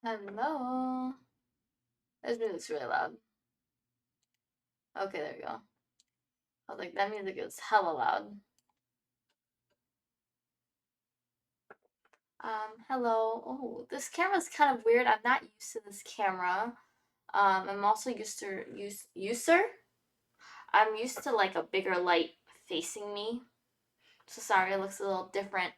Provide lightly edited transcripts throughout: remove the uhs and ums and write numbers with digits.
Hello. This music's really loud. Okay, there we go. I was like, that music is hella loud. Hello. Oh, this camera's kind of weird. I'm not used to this camera. I'm also user. I'm used to like a bigger light facing me. So sorry, it looks a little different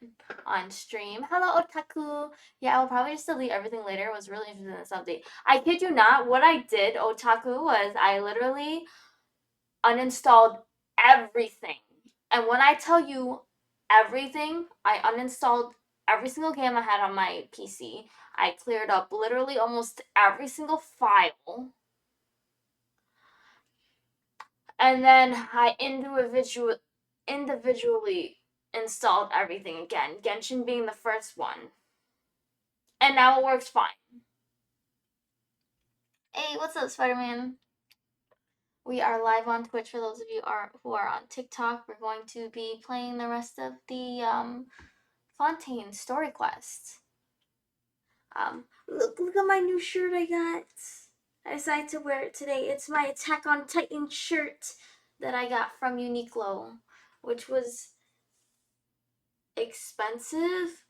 on stream. Hello, Otaku. Yeah, I will probably just delete everything later. I was really interested in this update. I kid you not, what I did, Otaku, was I literally uninstalled everything. And when I tell you everything, I uninstalled every single game I had on my PC. I cleared up literally almost every single file. And then I individually installed everything again. Genshin being the first one. And now it works fine. Hey, what's up, Spider-Man? We are live on Twitch for those of you who are on TikTok. We're going to be playing the rest of the Fontaine story quest. Look at my new shirt I got. I decided to wear it today. It's my Attack on Titan shirt that I got from Uniqlo, which was expensive,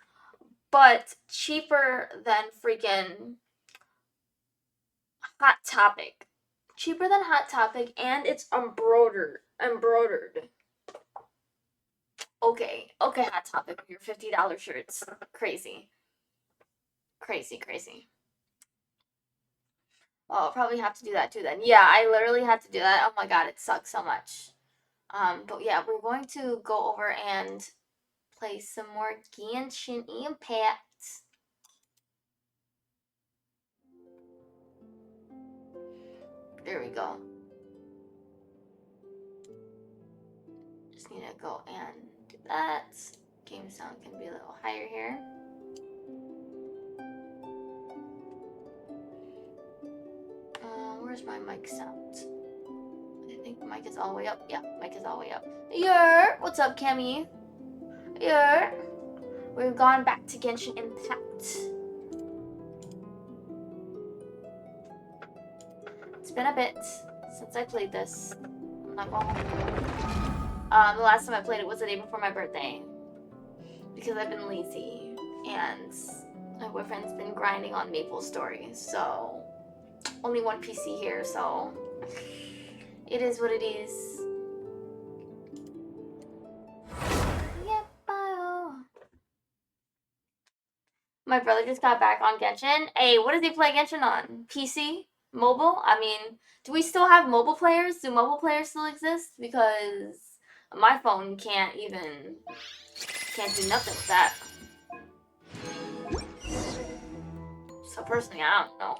but cheaper than freaking Hot Topic. Cheaper than Hot Topic, and it's embroidered. Okay, Hot Topic with your $50 shirts. Crazy. Well, I'll probably have to do that too then. Yeah, I literally had to do that. Oh my god, it sucks so much. But yeah, we're going to go over and play some more Genshin Impact. There we go. Just need to go and do that. Game sound can be a little higher here. Where's my mic sound? I think mic is all the way up. Yeah, mic is all the way up. Yeah, what's up, Cammy? Yeah. We've gone back to Genshin Impact. It's been a bit since I played this. I'm not going home. The last time I played it was the day before my birthday. Because I've been lazy. And my boyfriend's been grinding on Maple Story. So, only one PC here, so it is what it is. Yep, my brother just got back on Genshin. Hey, what does he play Genshin on? PC? Mobile? I mean, do we still have mobile players? Do mobile players still exist? Because my phone can't do nothing with that. So personally, I don't know.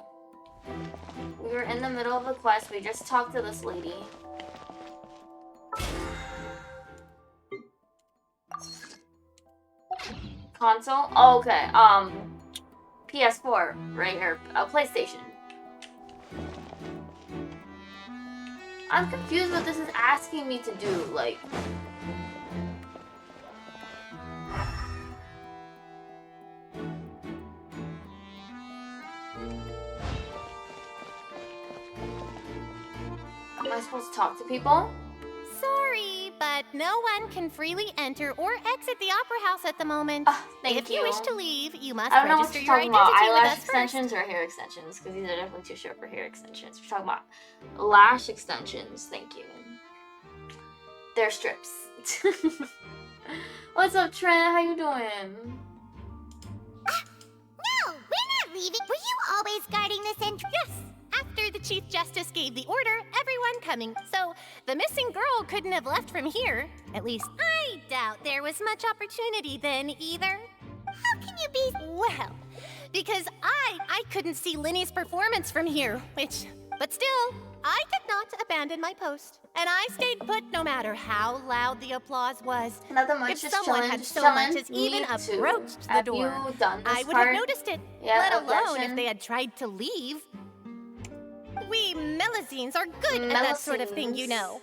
We were in the middle of a quest. We just talked to this lady. Console? Oh, okay. PS4, right? Or PlayStation. I'm confused what this is asking me to do. Like, am I supposed to talk to people? Sorry, but no one can freely enter or exit the Opera House at the moment. Thank you. If you wish to leave, you must I don't know register what your you're talking about. identity with Eyelash us extensions or hair extensions? Because these are definitely too short for hair extensions. We're talking about lash extensions. Thank you. They're strips. What's up, Trent? How you doing? No, we're not leaving. Were you always guarding this entrance? Yes. After the Chief Justice gave the order, everyone coming. So the missing girl couldn't have left from here. At least, I doubt there was much opportunity then either. How can you be? Well, because I couldn't see Linny's performance from here, but still, I did not abandon my post. And I stayed put no matter how loud the applause was. Nothing much, If just someone chilling, had just so chilling. much as even approached the Have door, you done this I would part? have noticed it, Yeah, let alone Genshin. if they had tried to leave. We Melusines are good at that sort of thing, you know.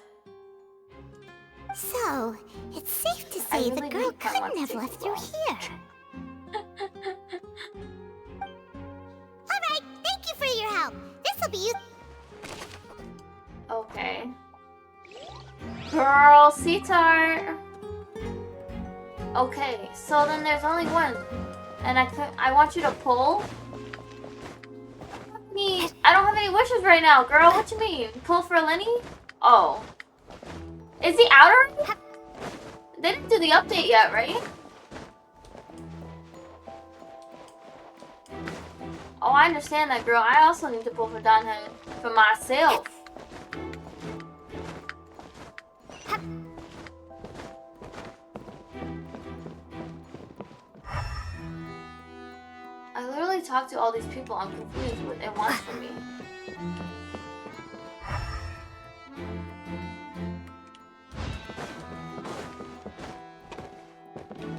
So, it's safe to say the girl couldn't have left through here. Alright, will be Okay. Girl, Seatart. Okay, so then there's only one. And I want you to pull. I don't have any wishes right now, girl. What you mean? Pull for Lenny? Oh. Is he out already? They didn't do the update yet, right? Oh, I understand that, girl. I also need to pull for Donhead for myself. I literally talked to all these people. I'm confused what it wants from me.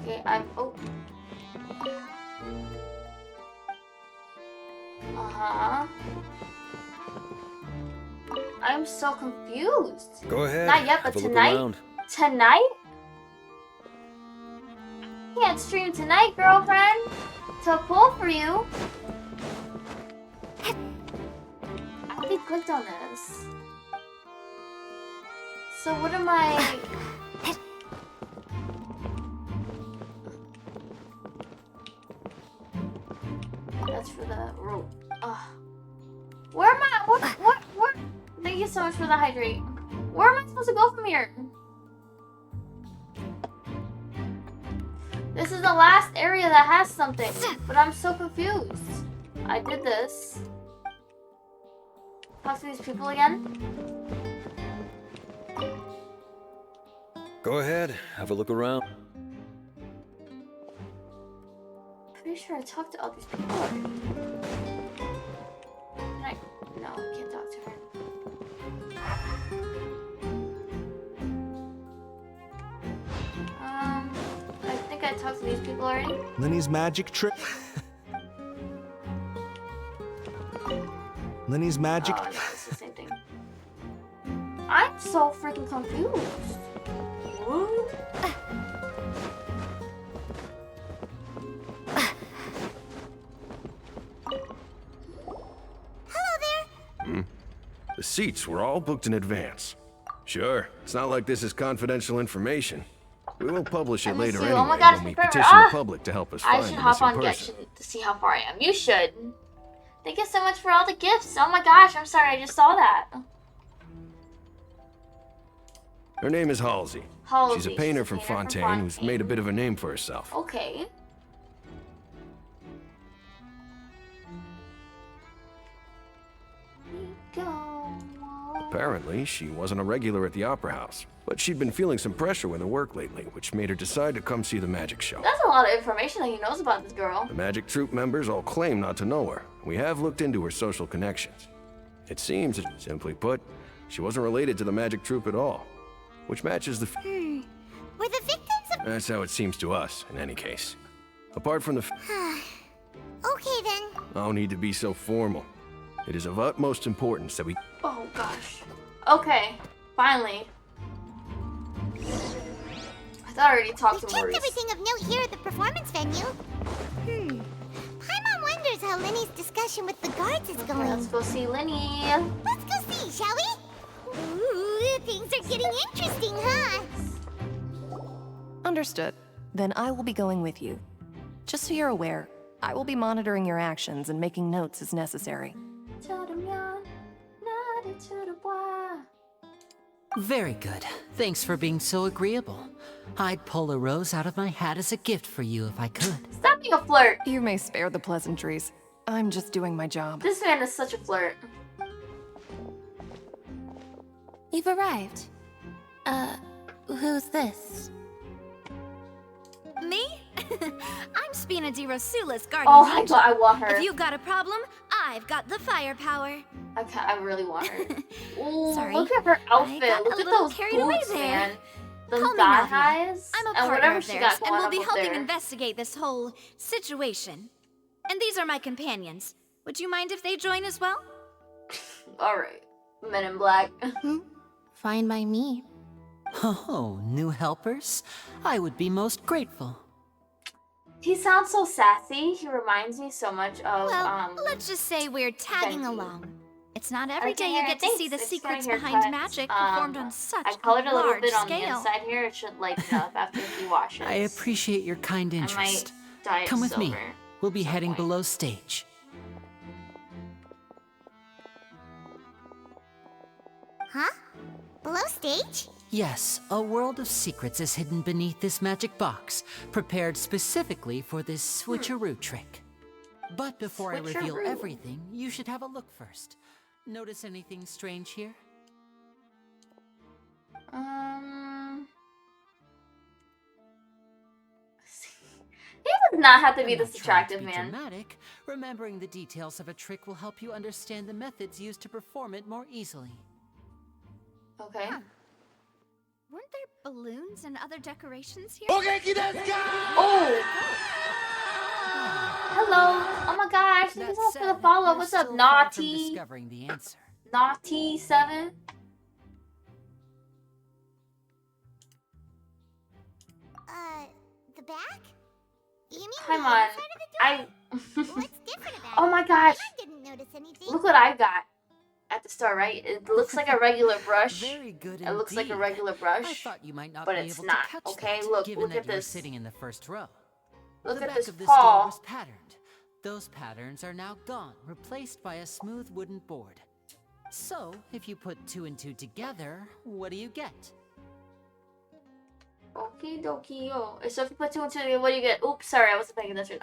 Okay, oh. Uh-huh. I'm so confused. Go ahead. Not yet, but tonight? Tonight? I can't stream tonight, girlfriend. To pull for you. I already clicked on this. So what am I... That's for the rope. Where am I? What? Thank you so much for the hydrate. Where am I supposed to go from here? This is the last area that has something, but I'm so confused. I did this. Talk to these people again? Go ahead, have a look around. Pretty sure I talked to all these people already. No, I can't talk to her. I think I talked to these people already. Lenny's magic trick. Lenny's magic. Oh, no, it's the same thing. I'm so freaking confused. What? The seats were all booked in advance. Sure, it's not like this is confidential information. We will publish it later anyway Oh my God, when we it's perfect. petition the public to help us I find should the hop missing on person. Genshin to see how far I am. You should. Thank you so much for all the gifts. Oh my gosh, I'm sorry, I just saw that. Her name is Halsey. Halsey. She's a painter from Fontaine who's made a bit of a name for herself. Okay. Apparently, she wasn't a regular at the Opera House, but she'd been feeling some pressure with her work lately, which made her decide to come see the magic show. That's a lot of information that he knows about this girl. The magic troupe members all claim not to know her. We have looked into her social connections. It seems that, simply put, she wasn't related to the magic troupe at all, which matches the... Were the victims of... That's how it seems to us, in any case. Apart from the... Okay then. No need to be so formal. It is of utmost importance that we... Oh gosh. Okay, finally. I thought I already talked We to checked Maurice. everything of note here at the performance venue. Paimon wonders how Lenny's discussion with the guards is Okay, going. let's go see Lenny. Let's go see, shall we? Ooh, things are getting interesting, huh? Understood. Then I will be going with you. Just so you're aware, I will be monitoring your actions and making notes as necessary. Very good. Thanks for being so agreeable. I'd pull a rose out of my hat as a gift for you if I could. Stop being a flirt. You may spare the pleasantries. I'm just doing my job. This man is such a flirt. You've arrived. Who's this? Me? I'm Spina di Rosula's guardian Oh my angel. god, I want her. If you got a problem, I've got the firepower. I really want her. Ooh, Sorry, look at her outfit. got Look a at little those carried away boots, there. man. Those Call me thigh Mafia. highs. I'm a and partner whatever of she theirs, got and going we'll on be up helping there. investigate this whole situation. And these are my companions. Would you mind if they join as well? Alright. Men in Black. Fine by me. Oh, new helpers? I would be most grateful. He sounds so sassy. He reminds me so much of, Well, let's just say we're tagging Benji. along. It's not every Okay, day you here, get to see the thanks. Thanks for secrets my behind haircut. magic performed on such I colored a little large bit on the scale. inside here. It should lighten up after a few washes. I appreciate your kind I might interest. dye it Come with silver me. We'll be at some heading point. below stage. Huh? Below stage? Yes, a world of secrets is hidden beneath this magic box, prepared specifically for this switcheroo trick. But before I reveal Switcheroo. everything, you should have a look first. Notice anything strange here? He does not have to be I'm not this trying attractive, to be man. dramatic. Remembering the details of a trick will help you understand the methods used to perform it more easily. Okay. Weren't there balloons and other decorations here? Oh! Hello! Oh my gosh, thank you so much for the follow. we're What's up, still far from Naughty? discovering the answer. Naughty7? The back? You mean Come the on. inside of the door? What's different about Oh it? my gosh. I didn't notice anything. Look what I got at the store, right? It looks like a regular brush. Very good It looks like a indeed. regular I brush. thought you might not but be it's able not, to catch okay? that, Look, given look that at you were this. sitting in the first row. Look the at back this of this door paw. was patterned. Those patterns are now gone, replaced by a smooth wooden board. So, if you put 2 and 2 together, what do you get? Okie dokie, yo. So if you put 2 and 2, what do you get? Oops, sorry, I wasn't paying attention.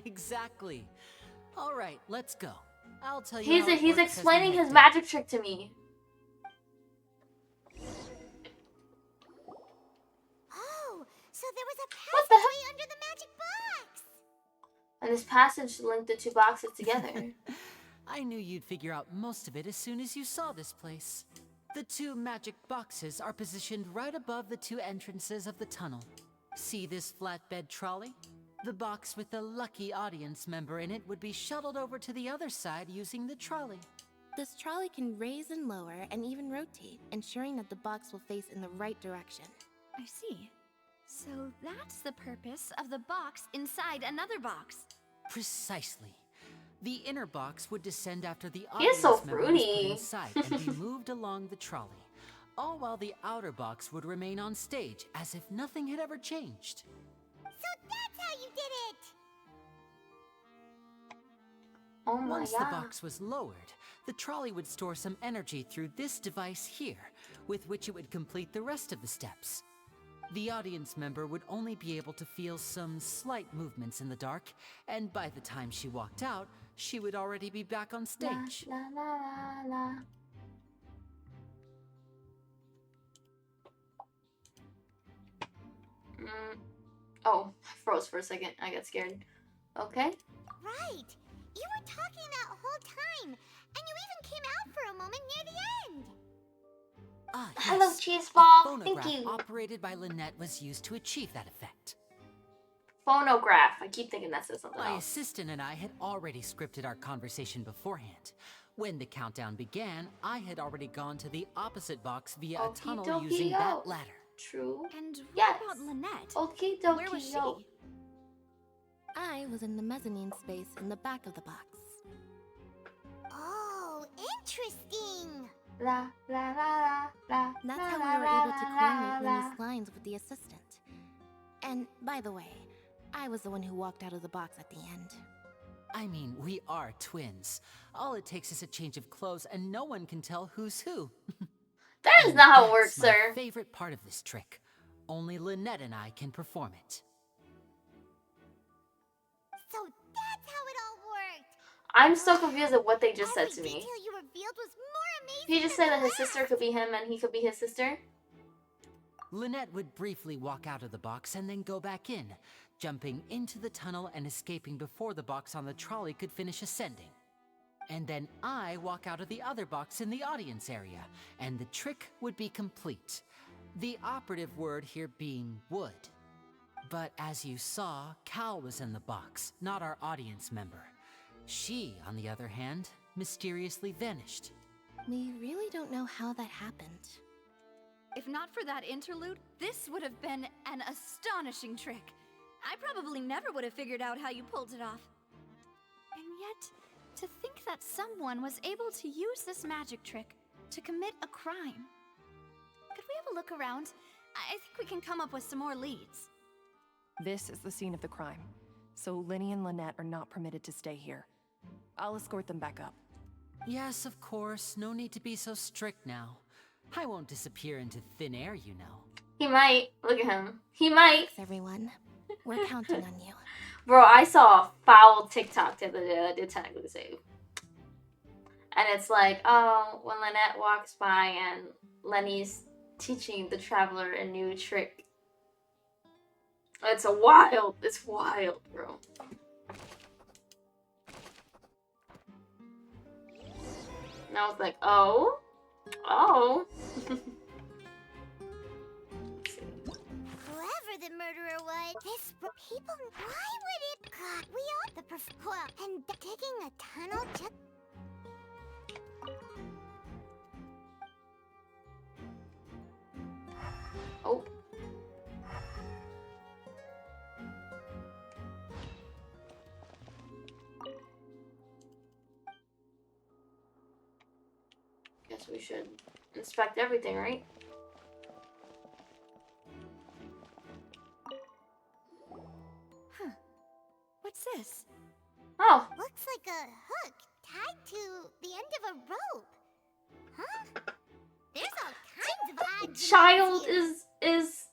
Exactly. All right, let's go. I'll tell you. He's how it he's works as we explaining head his down. magic trick to me. Oh, so there was a What the passageway under the magic box. And this passage linked the 2 boxes together. I knew you'd figure out most of it as soon as you saw this place. The 2 magic boxes are positioned right above the 2 entrances of the tunnel. See this flatbed trolley? The box with the lucky audience member in it would be shuttled over to the other side using the trolley. This trolley can raise and lower and even rotate, ensuring that the box will face in the right direction. I see. So that's the purpose of the box inside another box. Precisely. The inner box would descend after the He is audience so member was put fruity. inside and be moved along the trolley, all while the outer box would remain on stage as if nothing had ever changed. So that's how you did it. Oh my Once the god. box was lowered, the trolley would store some energy through this device here, with which it would complete the rest of the steps. The audience member would only be able to feel some slight movements in the dark, and by the time she walked out, she would already be back on stage. La, la, la, la. Oh, I froze for a second. I got scared. Okay. Right. You were talking that whole time, and you even came out for a moment near the end. Ah, Hello, yes. cheese A ball. phonograph Thank you. operated by Lynette was used to achieve that effect. Phonograph. I keep thinking that says something My else. assistant and I had already scripted our conversation beforehand. When the countdown began, I had already gone to the opposite box via a tunnel Okie using dokie, that yo. ladder. True. And Yes. what about Lynette? Okie Where was dokie, she? yo. I was in the mezzanine space in the back of the box. Oh, interesting. La la la la. That's la, how la, we were la, able to la, coordinate la, Winnie's lines with the assistant. And by the way, I was the one who walked out of the box at the end. I mean, we are twins. All it takes is a change of clothes and no one can tell who's who. That is And not how it that's works, my sir. favorite part of this trick. Only Lynette and I can perform it. So that's how it all worked. I'm so confused at what they just said Every to me. detail you revealed was more amazing. He just than said that the his sister could be him and he could be his sister. Lynette would briefly walk out of the box and then go back in, jumping into the tunnel and escaping before the box on the trolley could finish ascending. And then I walk out of the other box in the audience area, and the trick would be complete. The operative word here being would. But as you saw, Cal was in the box, not our audience member. She, on the other hand, mysteriously vanished. We really don't know how that happened. If not for that interlude, this would have been an astonishing trick. I probably never would have figured out how you pulled it off. And yet, to think that someone was able to use this magic trick to commit a crime. Could we have a look around? I think we can come up with some more leads. This is the scene of the crime, so Linny and Lynette are not permitted to stay here. I'll escort them back up. Yes, of course. No need to be so strict now. I won't disappear into thin air, you know. He might. Look at him. He might. Thanks, everyone. We're counting on you. Bro, I saw a foul TikTok the other day that I did technically save. And it's like, oh, when Lynette walks by and Lenny's teaching the traveler a new trick. It's wild, bro. And I was like, oh. Whoever the murderer was, this people. Why would it? God, we all the well, and digging a tunnel just. Oh. Guess we should inspect everything, right? Huh. What's this? Oh. Looks like a hook tied to the end of a rope. Huh? There's all kinds of odd Child devices is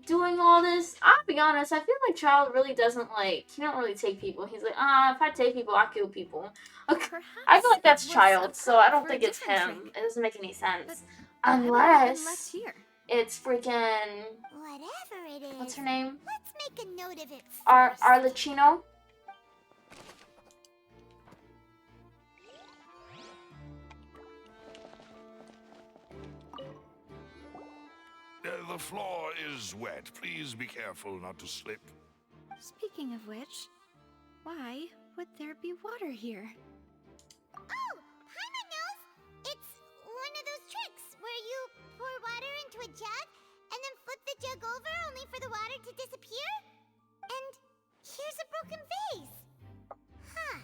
doing all this. I'll be honest, I feel like Child really doesn't he don't really take people. He's like, if I take people, I kill people. Okay. I feel like that's Perhaps it was Child, so I don't for a think it's different him. trick. It doesn't make any sense. But why would it have been left Unless here? it's freaking, Whatever it is. what's her name? Let's make a note of it first. Arlecchino? The floor is wet. Please be careful not to slip. Speaking of which, why would there be water here? Oh, Paimon knows. It's one of those tricks where you pour water into a jug and then flip the jug over only for the water to disappear. And here's a broken vase. Huh.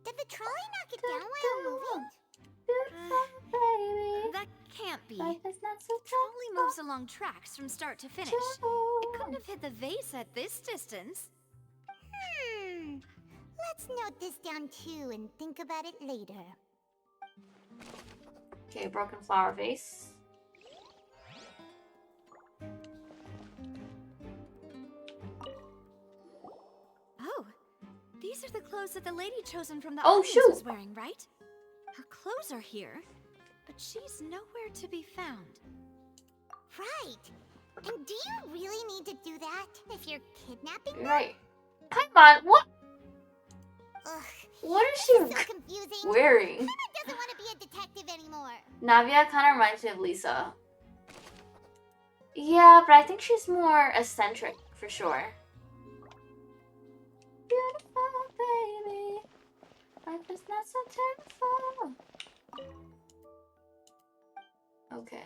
Did the trolley knock it down while moving? That can't be. Life is not so Trolley moves along tracks from start to finish. It couldn't have hit the vase at this distance. Let's note this down too and think about it later. Okay, broken flower vase. Oh, these are the clothes that the lady chosen from the Oh, audience shoot. was wearing, right? Her clothes are here, but she's nowhere to be found. Right. And do you really need to do that if you're kidnapping them? Right. Paimon, what? Ugh, What is this she is so confusing. wearing? Paimon doesn't want to be a detective anymore. Navia kind of reminds me of Lisa. Yeah, but I think she's more eccentric, for sure. Beautiful baby, life is not so terrible. Okay.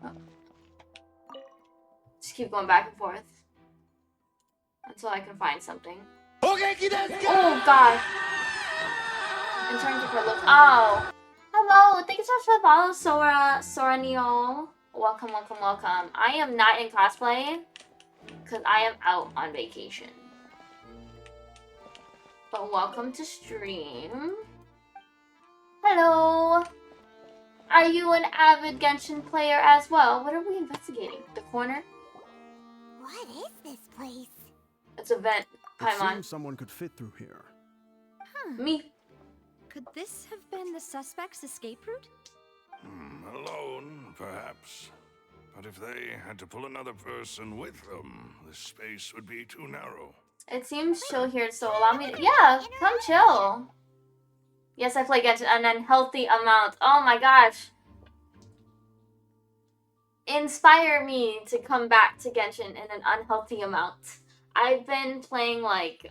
Oh. Just keep going back and forth until I can find something. Oh god! In terms of her look. Oh! Hello! Thank you so much for the follow, Sora Neil. Welcome, welcome, welcome. I am not in cosplay because I am out on vacation. But welcome to stream. Hello! Are you an avid Genshin player as well? What are we investigating? The corner? What is this place? It's a vent. It Paimon. seems someone could fit through here. Me. Could this have been the suspect's escape route? Alone, perhaps. But if they had to pull another person with them, the space would be too narrow. It seems chill here, so allow me to— yeah, come chill. Yes, I play Genshin an unhealthy amount. Oh my gosh. Inspire me to come back to Genshin in an unhealthy amount. I've been playing like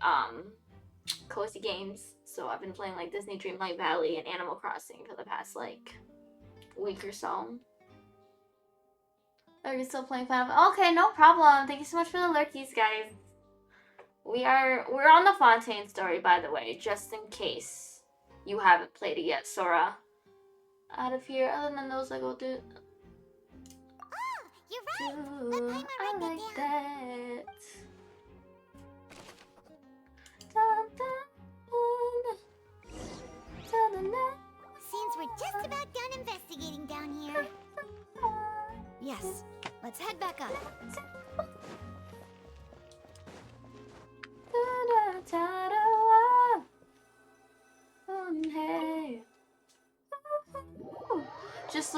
cozy games, so I've been playing like Disney Dreamlight Valley and Animal Crossing for the past like week or so. Are you still playing Final? Okay, no problem. Thank you so much for the lurkies, guys. We're on the Fontaine story, by the way, just in case you haven't played it yet, Sora. Out of here, other than those, I go do. Oh, you're right. Ooh, I I like down. that. Dun, dun, dun, dun, dun. Seems we're just about done investigating down here. Yes, let's head back up. Just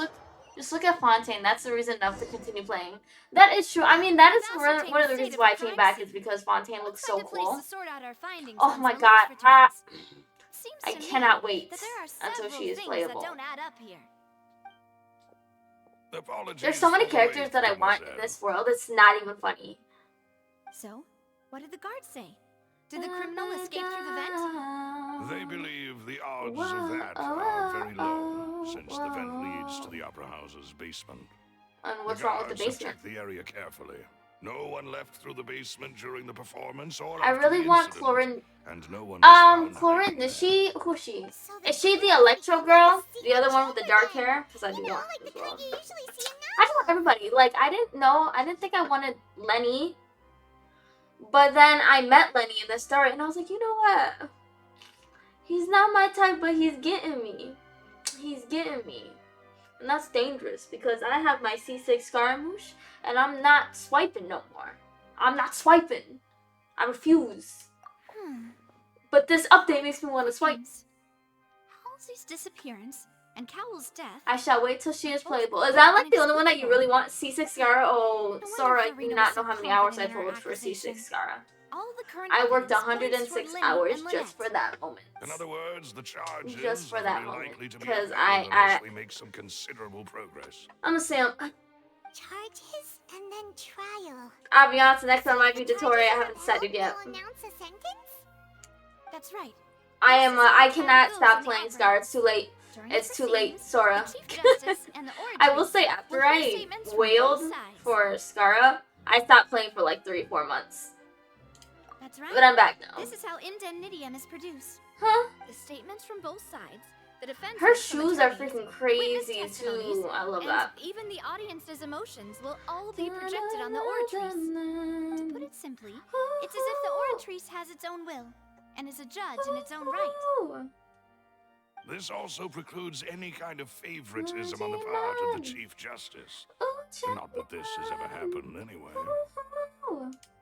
look at Fontaine. That's the reason enough to continue playing. That is true. I mean, that is one of the reasons why I came back, is because Fontaine looks so cool. Oh my god, I cannot wait until she is playable. Apologies There's so many for the characters wait, that I want in mademoiselle. this world. It's not even funny. So, what did the guards say? Did the criminal escape through the vent? They believe the odds of that are very low, since the vent leads to the Opera House's basement. And what's the wrong with the guards have basement? checked the area carefully. No one left through the basement during the performance or I after really the want incident, Clorin. and no one was found Clorin, hiding is there. she? Who's she? Is she the Electro girl? The other one with the dark hair? Because I do want Like this the world. kind you usually see in I don't want everybody. Like, I didn't think I wanted Lenny. But then I met Lenny in the story, and I was like, you know what? He's not my type, but he's getting me. He's getting me. And that's dangerous, because I have my C6 Scaramouche, and I'm not swiping no more. I'm not swiping. I refuse. But this update makes me want to swipe. Halsey's disappearance and Cowell's death. I shall wait till she is playable. Is that like the only one that you really want? C6 Scara? Oh, Sora, I do not know how many hours I've worked for C6 Scara. All the current I worked evidence points 106 toward Lynn hours and just for that moment. In other words, the charges Just for are that very moment, likely to be 'cause upheld I- unless we make some considerable progress. I'm gonna say, charges and then trial. I'll be honest, the next one might be tutorial. I haven't decided yet. They'll announce a sentence? That's right. I cannot stop playing Scar. It's too late. During It's the too late, proceedings, Sora. the Chief Justice and the I will Orators say, will after hear I statements from wailed both sides. for Scara, I stopped playing for like 3-4 months. That's right. But I'm back now. This is how indemnitium is produced. Huh? The statements from both sides, the defense. Her shoes are freaking crazy too. I love and that. even the audience's emotions will all be projected on the Oratrice. To put it simply, it's as if the Oratrice has its own will and is a judge in its own right. This also precludes any kind of favoritism on the part of the Chief Justice. Not that this has ever happened anyway.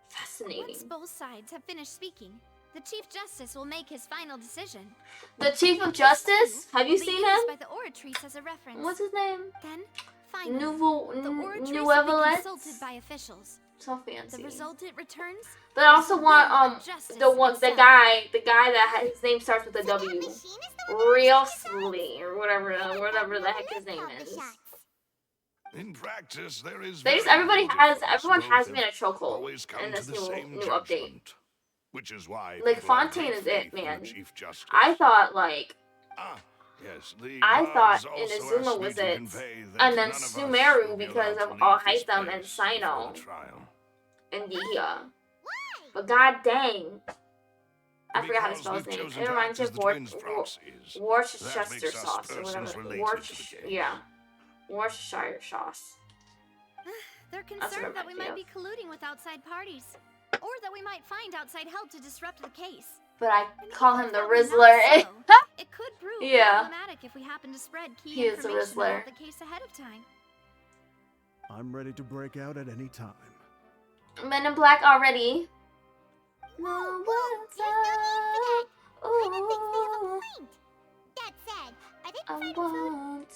Fascinating. Once both sides have finished speaking, the Chief Justice will make his final decision. The Chief of Justice? Have you Be seen used him? by the Oratrice as a reference. What's his name? Then, finally, Nouveau, the Oratrice will be Nouvelet? consulted by officials. So The fancy. result it returns. But I also is want will of justice the itself. guy that his name starts with a So that W. machine is the one Real that Sley or whatever the heck his name called the is. shots. In practice, there is There's very everyone little has difference. me in a Both have chokehold always come in to this the new same update. judgment, which is why Like, people have Fontaine great is it, faith in the man. Chief Justice. I thought like Yes, the I guards thought also Inazuma asked me was to it, convey that and then none of us Sumeru will be because allowed of to all leave this Hytham and place before Sino the trial. and Yia. But god dang. I forgot how to Because spell his we've name. chosen It to reminds act me as of the twins' proxies. That Worcestershire makes us sauce or persons whatever. related to the case. Yeah. Worcestershire sauce. They're That's what concerned that it we reminds might me be colluding with outside parties, or that we might find outside help to disrupt the case. But I And call even him if the that were not Rizzler. so, it could prove Yeah. problematic if we happen to spread key He is the information Rizzler. about the case ahead of time. I'm ready to break out at any time. Men in Black already. Whoa, there's no need for that. Paimon thinks they have a point. That said, are they I providing food? want.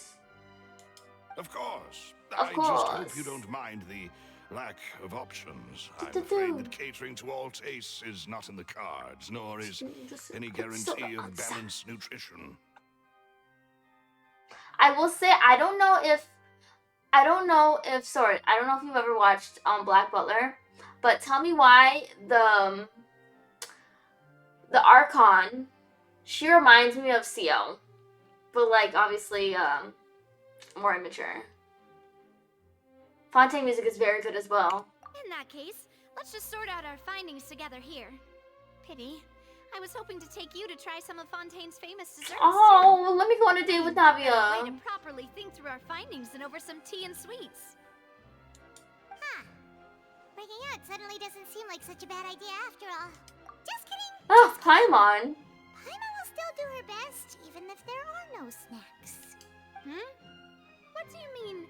Of course. Of I just course. hope you don't mind the lack of options. I'm Do-do-do. afraid that catering to all tastes is not in the cards, nor is Just any put soda guarantee of outside. balanced nutrition. I will say I don't know if sorry, I don't know if you've ever watched Black Butler, but tell me why the Archon She reminds me of CO, but like obviously more immature. Fontaine music is very good as well. In that case, let's just sort out our findings together here. Pity. I was hoping to take you to try some of Fontaine's famous desserts. Oh, well, let me go on a date with Way Navia. to properly think through our findings and over some tea and sweets. Huh. Breaking out suddenly doesn't seem like such a bad idea after all. Just kidding. Oh, Paimon. Paimon will still do her best, even if there are no snacks. What do you mean,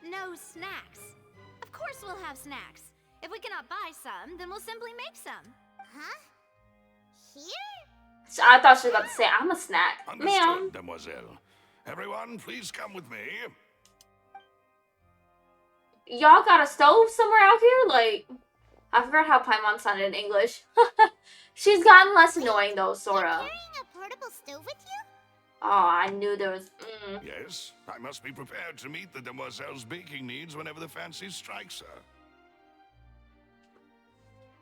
no snacks? Of course we'll have snacks. If we cannot buy some, then we'll simply make some. Huh? Here? So I thought she was about to say, I'm a snack. Understood, Ma'am. Demoiselle. Everyone, please come with me. Y'all got a stove somewhere out here? Like, I forgot how Paimon sounded in English. She's gotten less annoying though, sorta. You're carrying a portable stove with you? Oh, I knew there was. Yes, I must be prepared to meet the demoiselle's baking needs whenever the fancy strikes her.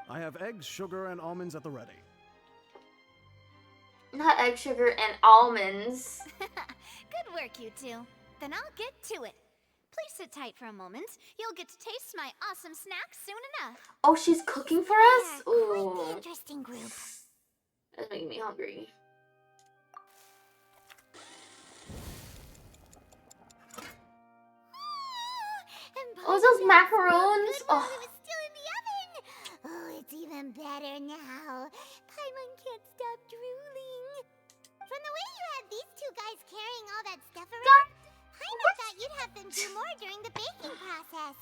I have eggs, sugar, and almonds at the ready. Not egg, sugar, and almonds. Good work, you two. Then I'll get to it. Please sit tight for a moment. You'll get to taste my awesome snacks soon enough. Oh, she's cooking for us? Quite the Ooh. interesting group. That's making me hungry. Oh, those macaroons? Oh. Oh. It was still in the oven. Oh, it's even better now. Paimon can't stop drooling. From the way you had these two guys carrying all that stuff around, Paimon thought you'd have them do more during the baking process.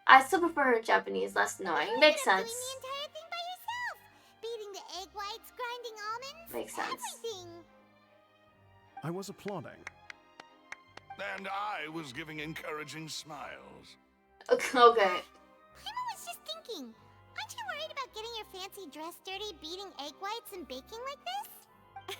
I still prefer Japanese, less annoying. You Makes ended up sense. doing the entire thing by yourself. Beating the egg whites, grinding almonds, Makes sense. everything. I was applauding. And I was giving encouraging smiles. Okay. Paimon was just thinking, aren't you worried about getting your fancy dress dirty beating egg whites and baking like this?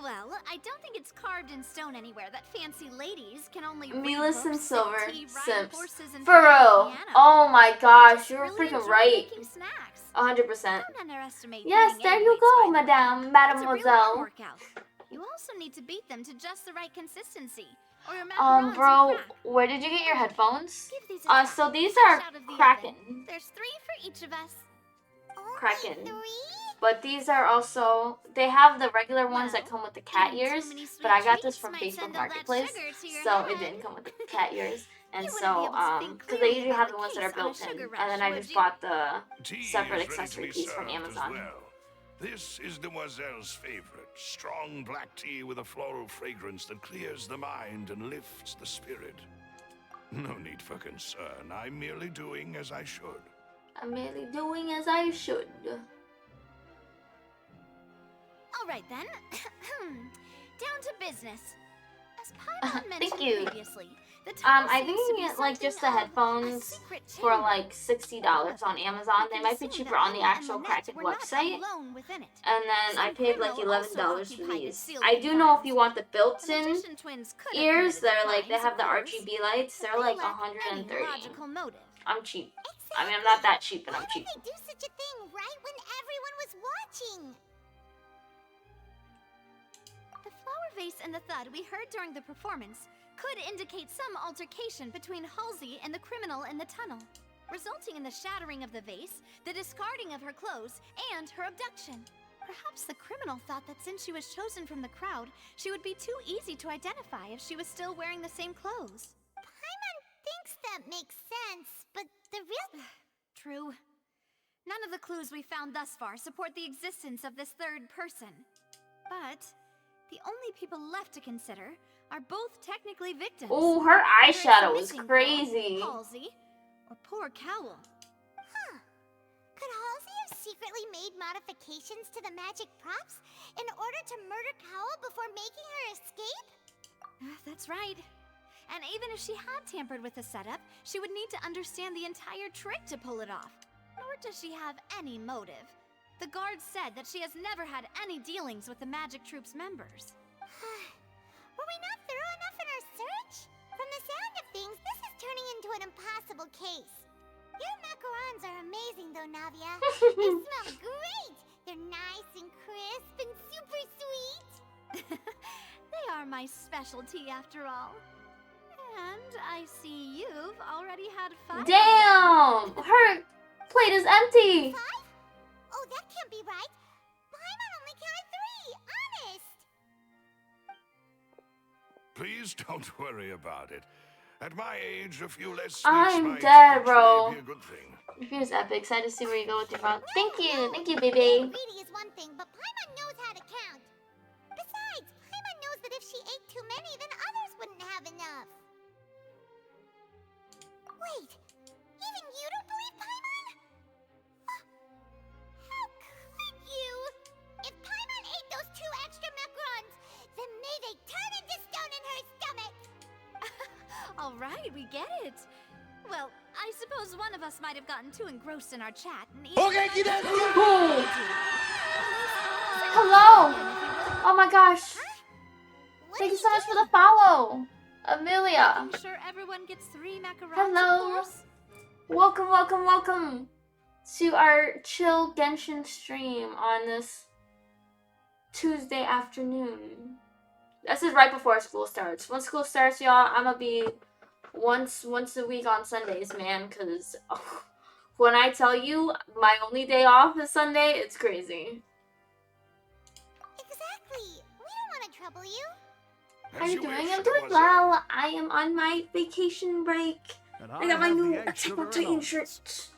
Well, I don't think it's carved in stone anywhere that fancy ladies can only Meatless and silver simps. For For real. Oh my gosh, you're freaking right. Snacks. 100%. Don't underestimate Yes, beating there egg you whites, go, by the way. madame, It's a real mademoiselle. arm workout. You also need to beat them to just the right consistency, or your macarons will Bro, crack. where did you get your headphones? Give these a try. So these Fresh are out of the Kraken. oven. There's 3 for each of us. Only Kraken. 3? But these are also, they have the regular ones that Well, come with the cat eating too ears, many sweet but I got this treats from might Facebook send all that Marketplace, sugar to your so it head. didn't come with the cat ears. And You wouldn't so, be able to think because they clearly usually about have the the ones that are case on a built in, sugar and rush, then I would just you? bought the Tea separate is ready to accessory be piece from served as Amazon. well. This is Demoiselle's favorite, strong black tea with a floral fragrance that clears the mind and lifts the spirit. No need for concern. I'm merely doing as I should. I'm merely doing as I should. All right then. Down to business. As Paimon mentioned Thank you. previously, the tunnel I seems think to you be can get like just the something of a headphones secret for chamber. like $60 on Amazon. They We might can be assume cheaper that on the Anya and actual Lynette Kraken were not website. alone within it. And then I Some paid like criminal $11 also for occupied the these. sealed I do know if you confiners. want the The built-in magician twins could have ears, committed they're like, they crimes, have of the course, RGB lights. but They're they like lack any 130. logical motive. I'm cheap. Exactly. I mean, I'm not that cheap, but Why I'm cheap. would they do such a thing right when everyone was watching? The flower vase and the thud we heard during the performance could indicate some altercation between Halsey and the criminal in the tunnel, resulting in the shattering of the vase, the discarding of her clothes, and her abduction. Perhaps the criminal thought that since she was chosen from the crowd, she would be too easy to identify if she was still wearing the same clothes. Paimon thinks that makes sense, but the real... True. None of the clues we found thus far support the existence of this third person. But the only people left to consider are both technically victims. Oh, her Whether it's the eyeshadow is missing girl, crazy. Halsey, or poor Cowl. Huh. Could Halsey have secretly made modifications to the magic props in order to murder Cowl before making her escape? That's right. And even if she had tampered with the setup, she would need to understand the entire trick to pull it off. Nor does she have any motive. The guards said that she has never had any dealings with the Magic Troop's members. Were we not thorough enough in our search? From the sound of things, this is turning into an impossible case. Your macarons are amazing though, Navia. They smell great! They're nice and crisp and super my specialty after all. And I see you've already had 5 of them. Damn! Her plate is empty! 5? Oh, that can't be right. Paimon only counted 3, honest. Please don't worry about it. At my age, a few less sweets I'm might dead, actually bro. be a good thing. Review's epic. Excited to see where you go with your mouth. Thank you, Being baby. greedy is one thing, but Paimon knows how to count. Besides, Paimon knows that if she ate too many, then others wouldn't have enough. Wait, even you don't believe Paimon? How could you? If Paimon ate those 2 extra macarons, then may they turn into stone in her stomach. All right, we get it. Well, I suppose one of us might have gotten too engrossed in our chat and Ooh. Hello! Oh my gosh. What Thank are you so much doing? for the follow. Amelia. I'm sure everyone gets 3 macarons, Hello. of course. Welcome, welcome, welcome to our chill Genshin stream on this Tuesday afternoon. This is right before school starts. Once school starts, y'all, I'm gonna be once a week on Sundays, man, because when I tell you my only day off is Sunday, it's crazy. Exactly. We don't want to trouble you. How As you doing? wish, I'm doing mademoiselle. well. I am on my vacation break. And I got my have new the egg Attack sugar on and Titan almonds. shirt.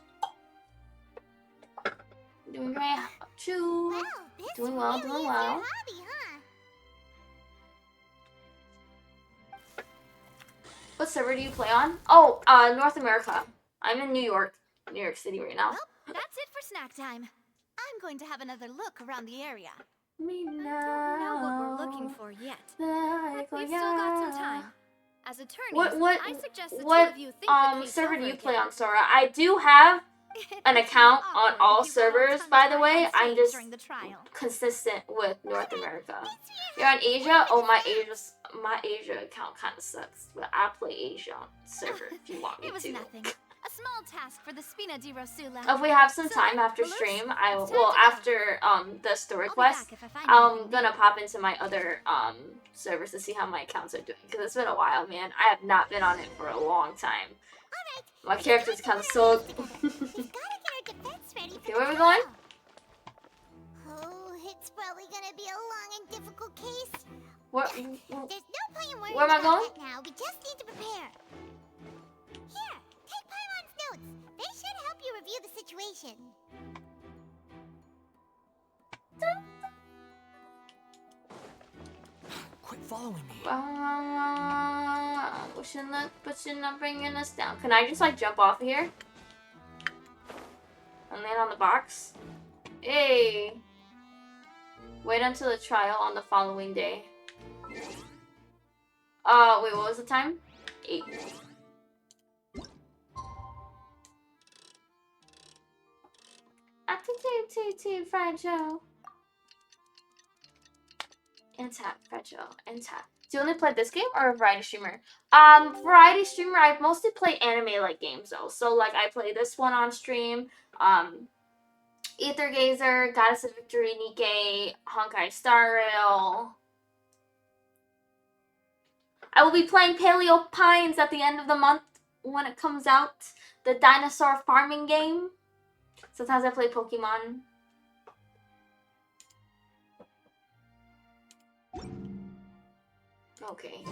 Doing great. How about you? Well, this Doing well, really doing is well. your hobby, huh? What server do you play on? Oh, North America. I'm in New York City right now. Well, that's it for snack time. I'm going to have another look around the area. Me I don't know what we're looking for yet, but we've still got some time. As attorneys, I suggest the two of you think the case server over do you play again. on, Sora? I do have an It account seems on awkward all if you go all servers, tongue by the tied way. on I'm stage just during the trial. consistent with North America. You're on Asia? Oh, my Asia account kind of sucks, but I play Asia on server if you want me It was to. nothing. A small task for the Spina di Rosula. If we have some So, time after Balloons, stream, it's time to go. after the story I'll be quest, back if I find I'm anything gonna new. pop into my other servers to see how my accounts are doing, because it's been a while, man. I have not been on it for a long time. Alright. My character's kind of suck. We've got to get our defense ready for Okay, the where are we going? trial. Oh, it's probably gonna be a long and difficult case. Where, There's no point in worrying Where am I about going? that now. We just need to prepare. Here, take Paimon's notes. They should help you review the situation. Quit following me. we should not bringing us down. Can I just like jump off of here and land on the box? Hey. Wait until the trial on the following day. Wait, what was the time? 8. Fragile. And tap, fragile, and tap. Do you only play this game or a variety streamer? Variety streamer, I mostly play anime-like games though. So like I play this one on stream. Ether Gazer, Goddess of Victory, Nikkei, Honkai Star Rail. I will be playing Paleo Pines at the end of the month when it comes out. The dinosaur farming game. Sometimes I play Pokemon. Okay.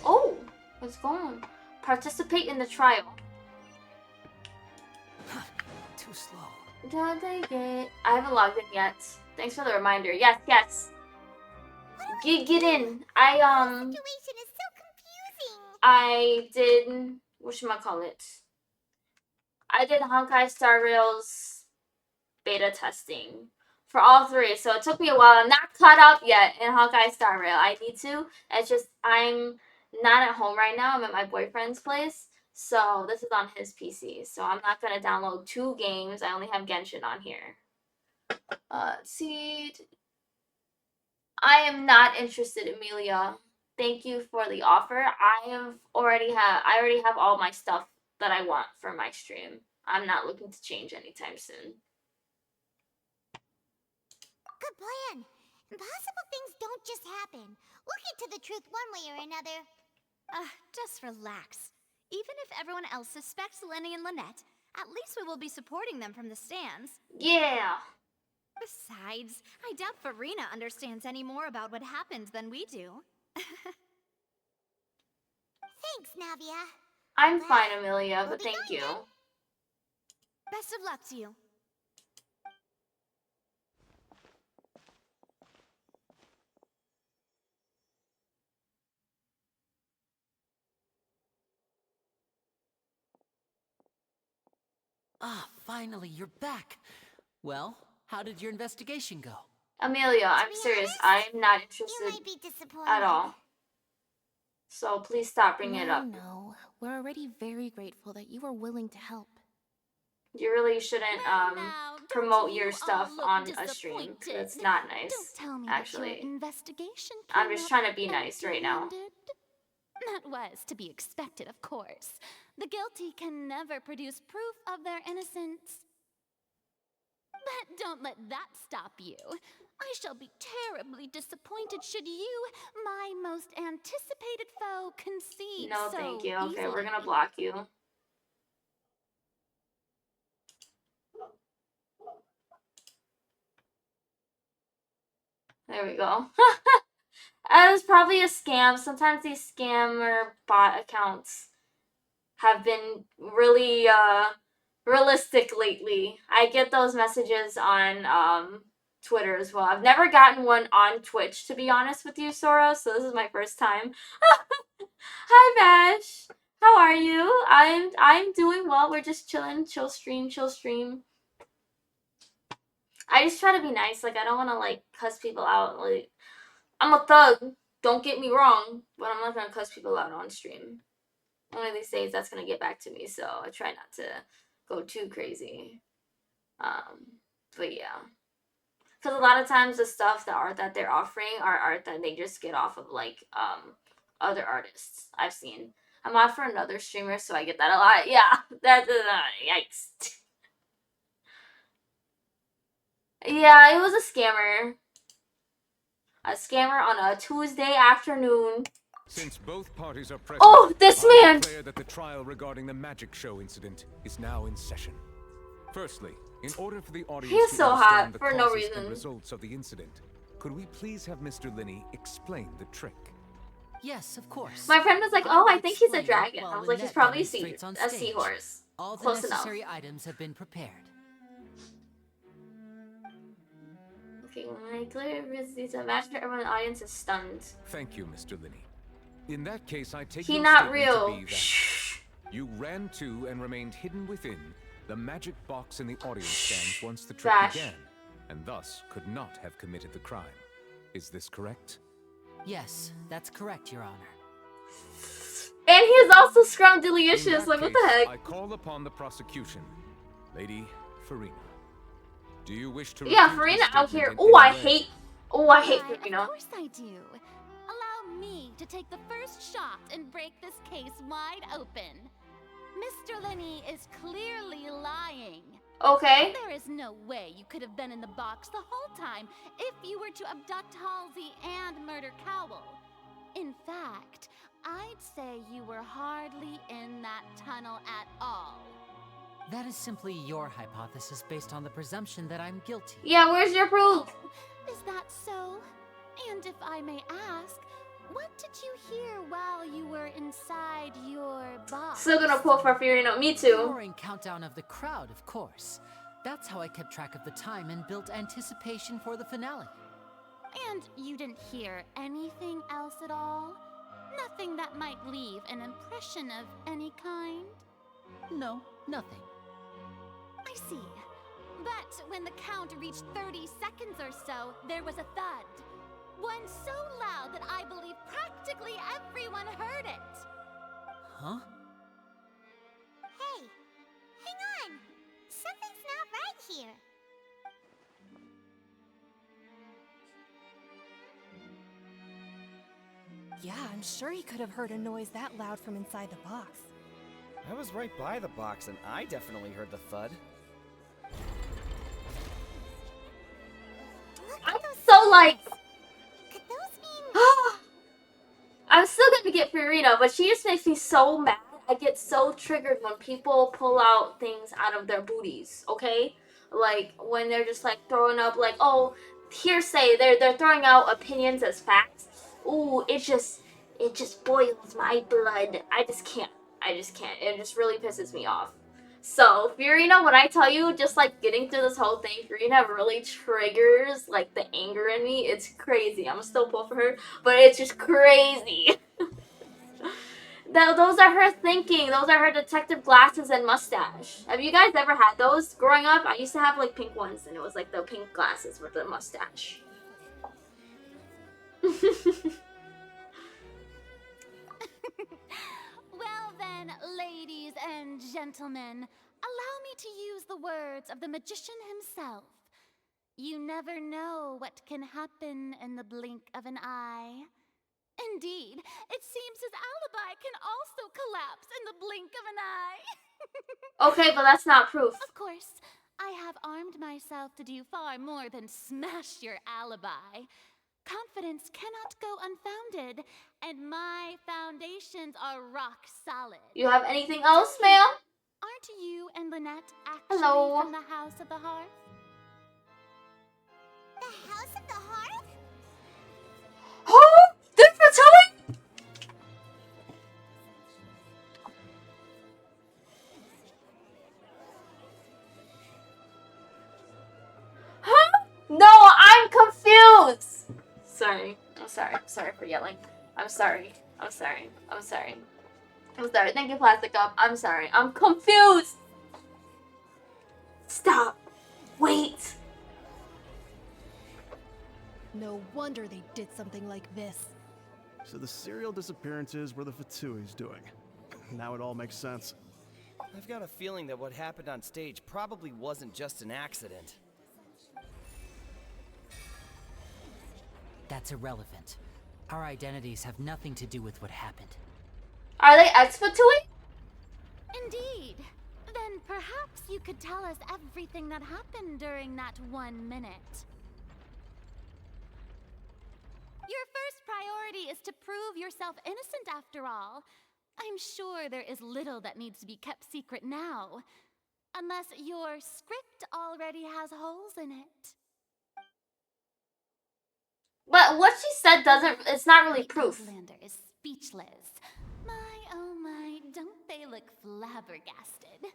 Oh, it's gone. Participate in the trial. Too slow. Don't take it. I haven't logged in yet. Thanks for the reminder. Yes, yes. Get in. The situation is so confusing. I did, whatchamacallit? I did Honkai Star Rail's beta testing for all 3, so it took me a while. I'm not caught up yet in Honkai Star Rail. I need to. It's just I'm not at home right now. I'm at my boyfriend's place, so this is on his PC. So I'm not gonna download 2 games. I only have Genshin on here. See, I am not interested, Amelia. Thank you for the offer. I already have all my stuff that I want for my stream. I'm not looking to change anytime soon. Good plan. Impossible things don't just happen. We'll get to the truth one way or another. Just relax. Even if everyone else suspects Lenny and Lynette, at least we will be supporting them from the stands. Yeah. Besides, I doubt Furina understands any more about what happened than we do. Thanks, Navia. I'm fine, Amelia, We'll but be thank going you. then. Best of luck to you. Ah, finally, you're back. Well, how did your investigation go? Amelia, I'm be serious. honest, I'm not You interested might be disappointed. at all. So please stop bringing it No, up. no. We're already very grateful that you were willing to help. You really shouldn't Now, don't promote you your all stuff look on a stream. 'Cause disappointed. it's not nice. Don't tell me that actually. your investigation I'm came just up trying to be nice right now. empty-handed. That was to be expected, of course. The guilty can never produce proof of their innocence. But don't let that stop you. I shall be terribly disappointed should you, my most anticipated foe, concede No, so thank you. Okay, we're gonna easily. block you. There we go. It was probably a scam. Sometimes these scammer bot accounts have been really realistic lately. I get those messages on Twitter as well. I've never gotten one on Twitch, to be honest with you, Sora, so this is my first time. Hi Vash. How are you? I'm doing well. We're just chilling, chill stream. I just try to be nice. Like I don't want to like cuss people out. Like I'm a thug. Don't get me wrong, but I'm not gonna cuss people out on stream. One of these days, that's gonna get back to me. So I try not to go too crazy. But yeah, because a lot of times the art that they're offering are art that they just get off of like other artists. I've seen. I'm out for another streamer, so I get that a lot. Yeah, that's yikes. Yeah, it was a scammer. A scammer on a Tuesday afternoon. Since both parties are present, Oh, this I man! declare that the trial regarding the magic show incident is now in session. Firstly, in order for the audience He's to so understand hot the for no causes reason. and results of the incident, could we please have Mr. Linney explain the trick? Yes, of course. My friend was like, I "Oh, will I think he's a explain dragon." while I was like, "He's Lynette probably demonstrates on a stage. seahorse." All the Close enough. necessary items have been prepared. Okay, when I clear visits, imagine everyone in the audience is stunned. Thank you, Mr. Linney. In that case, I take He your not statement real. to be that you ran to and remained hidden within the magic box in the audience stands once the trick Vash. began, and thus could not have committed the crime. Is this correct? Yes, that's correct, Your Honor. And he's also In scrumdiddlyicious. that Like, what case, the heck? I call upon the prosecution. Lady Furina, do you wish to Yeah, refute this Furina out statement here. in Oh, any I way? hate. Oh, I hate Why, Furina. of course I do. Allow me to take the first shot and break this case wide open. Mr. Linney is clearly lying. Okay. There is no way you could have been in the box the whole time if you were to abduct Halsey and murder Cowell. In fact, I'd say you were hardly in that tunnel at all. That is simply your hypothesis based on the presumption that I'm guilty. Yeah, where's your proof? Oh, is that so? And if I may ask, what did you hear while you were inside your box? Still gonna pull for Furina. Me The too. roaring countdown of the crowd, of course. That's how I kept track of the time and built anticipation for the finale. And you didn't hear anything else at all? Nothing that might leave an impression of any kind? No, nothing. I see. But when the count reached 30 seconds or so, there was a thud. One so loud that I believe practically everyone heard it. Huh? Hey, hang on. Something's not right here. Yeah, I'm sure he could have heard a noise that loud from inside the box. I was right by the box, and I definitely heard the thud. I'm so like, still gonna get Furina, but she just makes me so mad. I get so triggered when people pull out things out of their booties, okay? Like when they're just like throwing up like, oh, hearsay, they're throwing out opinions as facts. Ooh, it just boils my blood. I just can't. I just can't. It just really pisses me off. So, Furina, when I tell you, just like getting through this whole thing, Furina really triggers like the anger in me. It's crazy. I'm still pull for her, but it's just crazy. Those are her thinking. Those are her detective glasses and mustache. Have you guys ever had those growing up? I used to have like pink ones, and it was like the pink glasses with the mustache. Well then, ladies and gentlemen, allow me to use the words of the magician himself. You never know what can happen in the blink of an eye. Indeed, it seems his alibi can also collapse in the blink of an eye. Okay, but that's not proof. Of course, I have armed myself to do far more than smash your alibi. Confidence cannot go unfounded, and my foundations are rock solid. You have anything else, ma'am? Aren't you and Lynette actually Hello. from the House of the Hearth? The House of the Hearth? Oh, they're telling? Huh? No, I'm confused. Sorry. I'm sorry. I'm sorry for yelling. I'm sorry. I'm sorry. I'm sorry. I'm sorry. Thank you, Plastic Up. I'm sorry. I'm confused. Stop. Wait. No wonder they did something like this. So the serial disappearances were the Fatui's doing. Now it all makes sense. I've got a feeling that what happened on stage probably wasn't just an accident. That's irrelevant. Our identities have nothing to do with what happened. Are they ex-Fatui? Indeed. Then perhaps you could tell us everything that happened during that 1 minute. Your first priority is to prove yourself innocent after all. I'm sure there is little that needs to be kept secret now. Unless your script already has holes in it. But what she said it's not really proof. Outlander is speechless. My, oh my, don't they look flabbergasted?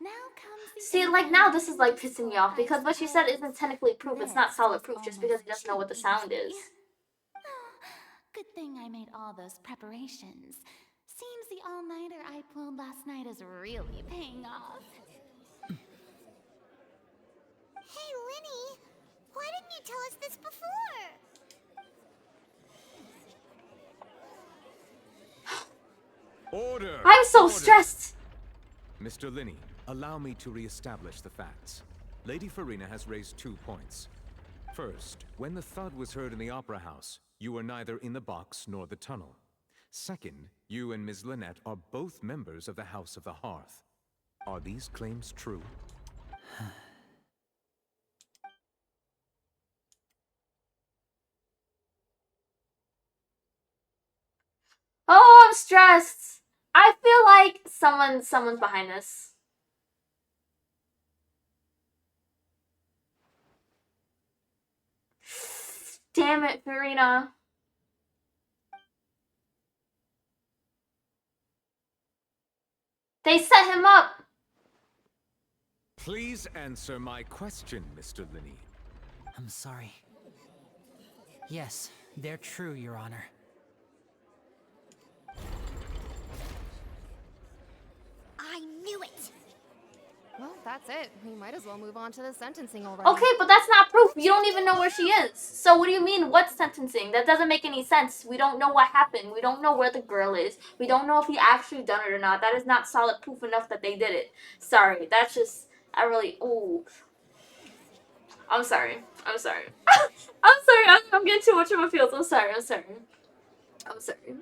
Now comes the See, like now this is like pissing me off because what she said isn't technically proof. It's not solid proof just because he doesn't know what the sound is. Good thing I made all those preparations. Seems the all-nighter I pulled last night is really paying off. Hey, Linny, why didn't you tell us this before? Order! I'm so Order. stressed! Mr. Linney, allow me to re-establish the facts. Lady Furina has raised 2 points. First, when the thud was heard in the Opera House, you were neither in the box nor the tunnel. Second, you and Ms. Lynette are both members of the House of the Hearth. Are these claims true? Oh, I'm stressed. I feel like someone's behind this. Damn it, Furina. They set him up. Please answer my question, Mr. Linney. I'm sorry. Yes, they're true, Your Honor. I knew it! Well, that's it. We might as well move on to the sentencing already. Okay, but that's not proof. You don't even know where she is. So what do you mean, what sentencing? That doesn't make any sense. We don't know what happened. We don't know where the girl is. We don't know if he actually done it or not. That is not solid proof enough that they did it. Sorry, that's just, ooh. I'm sorry. I'm sorry. I'm sorry. I'm getting too much of my feels. I'm sorry. I'm sorry. I'm sorry.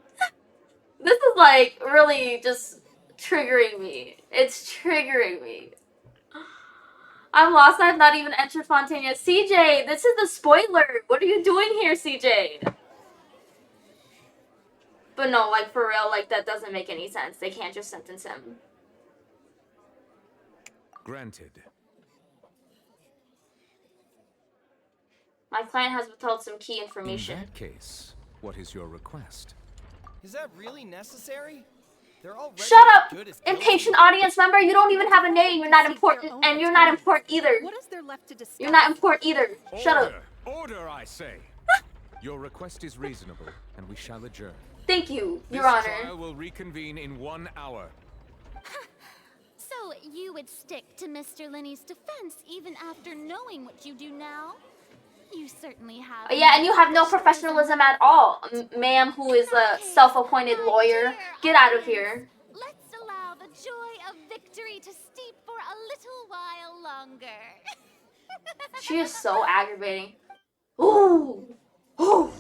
This is like really just triggering me. It's triggering me. I'm lost. I've not even entered Fontaine yet. CJ, this is the spoiler. What are you doing here, CJ? But no, like for real, like that doesn't make any sense. They can't just sentence him. Granted. My client has withheld some key In information. that case, what is your request? Is that really necessary? They're already Shut as up, good as impatient guilty. audience member. You don't even have a name. You're not important, and you're not important either. What is there left to discuss? You're not important either. Shut up. Order, I say. Your request is reasonable, and we shall adjourn. Thank you, Your This Honor. trial will reconvene in 1 hour. So you would stick to Mr. Linney's defense even after knowing what you do now? You certainly have. Yeah, and you have no professionalism at all, ma'am, who is a self-appointed lawyer. Get out of here. Let's allow the joy of victory to steep for a little while longer. She is so aggravating. Ooh. Ooh.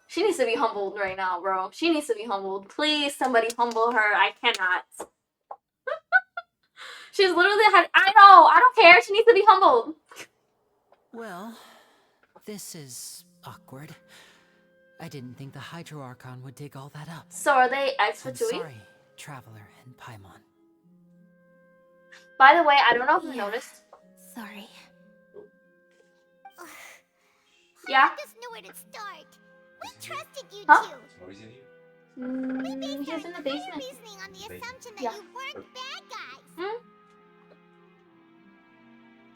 She needs to be humbled right now, bro. She needs to be humbled. Please, somebody humble her. I cannot. She's literally had. I know. I don't care. She needs to be humbled. Well, this is awkward. I didn't think the Hydro Archon would dig all that up. So are they ex I'm Fatui? sorry, Traveler and Paimon. By the way, I don't know if you noticed. Sorry. Yeah? I just knew where to start. We trusted you Huh? two. What is it? We based He's our in the entire basement. reasoning on the assumption that Yeah. you weren't bad guys. Hmm?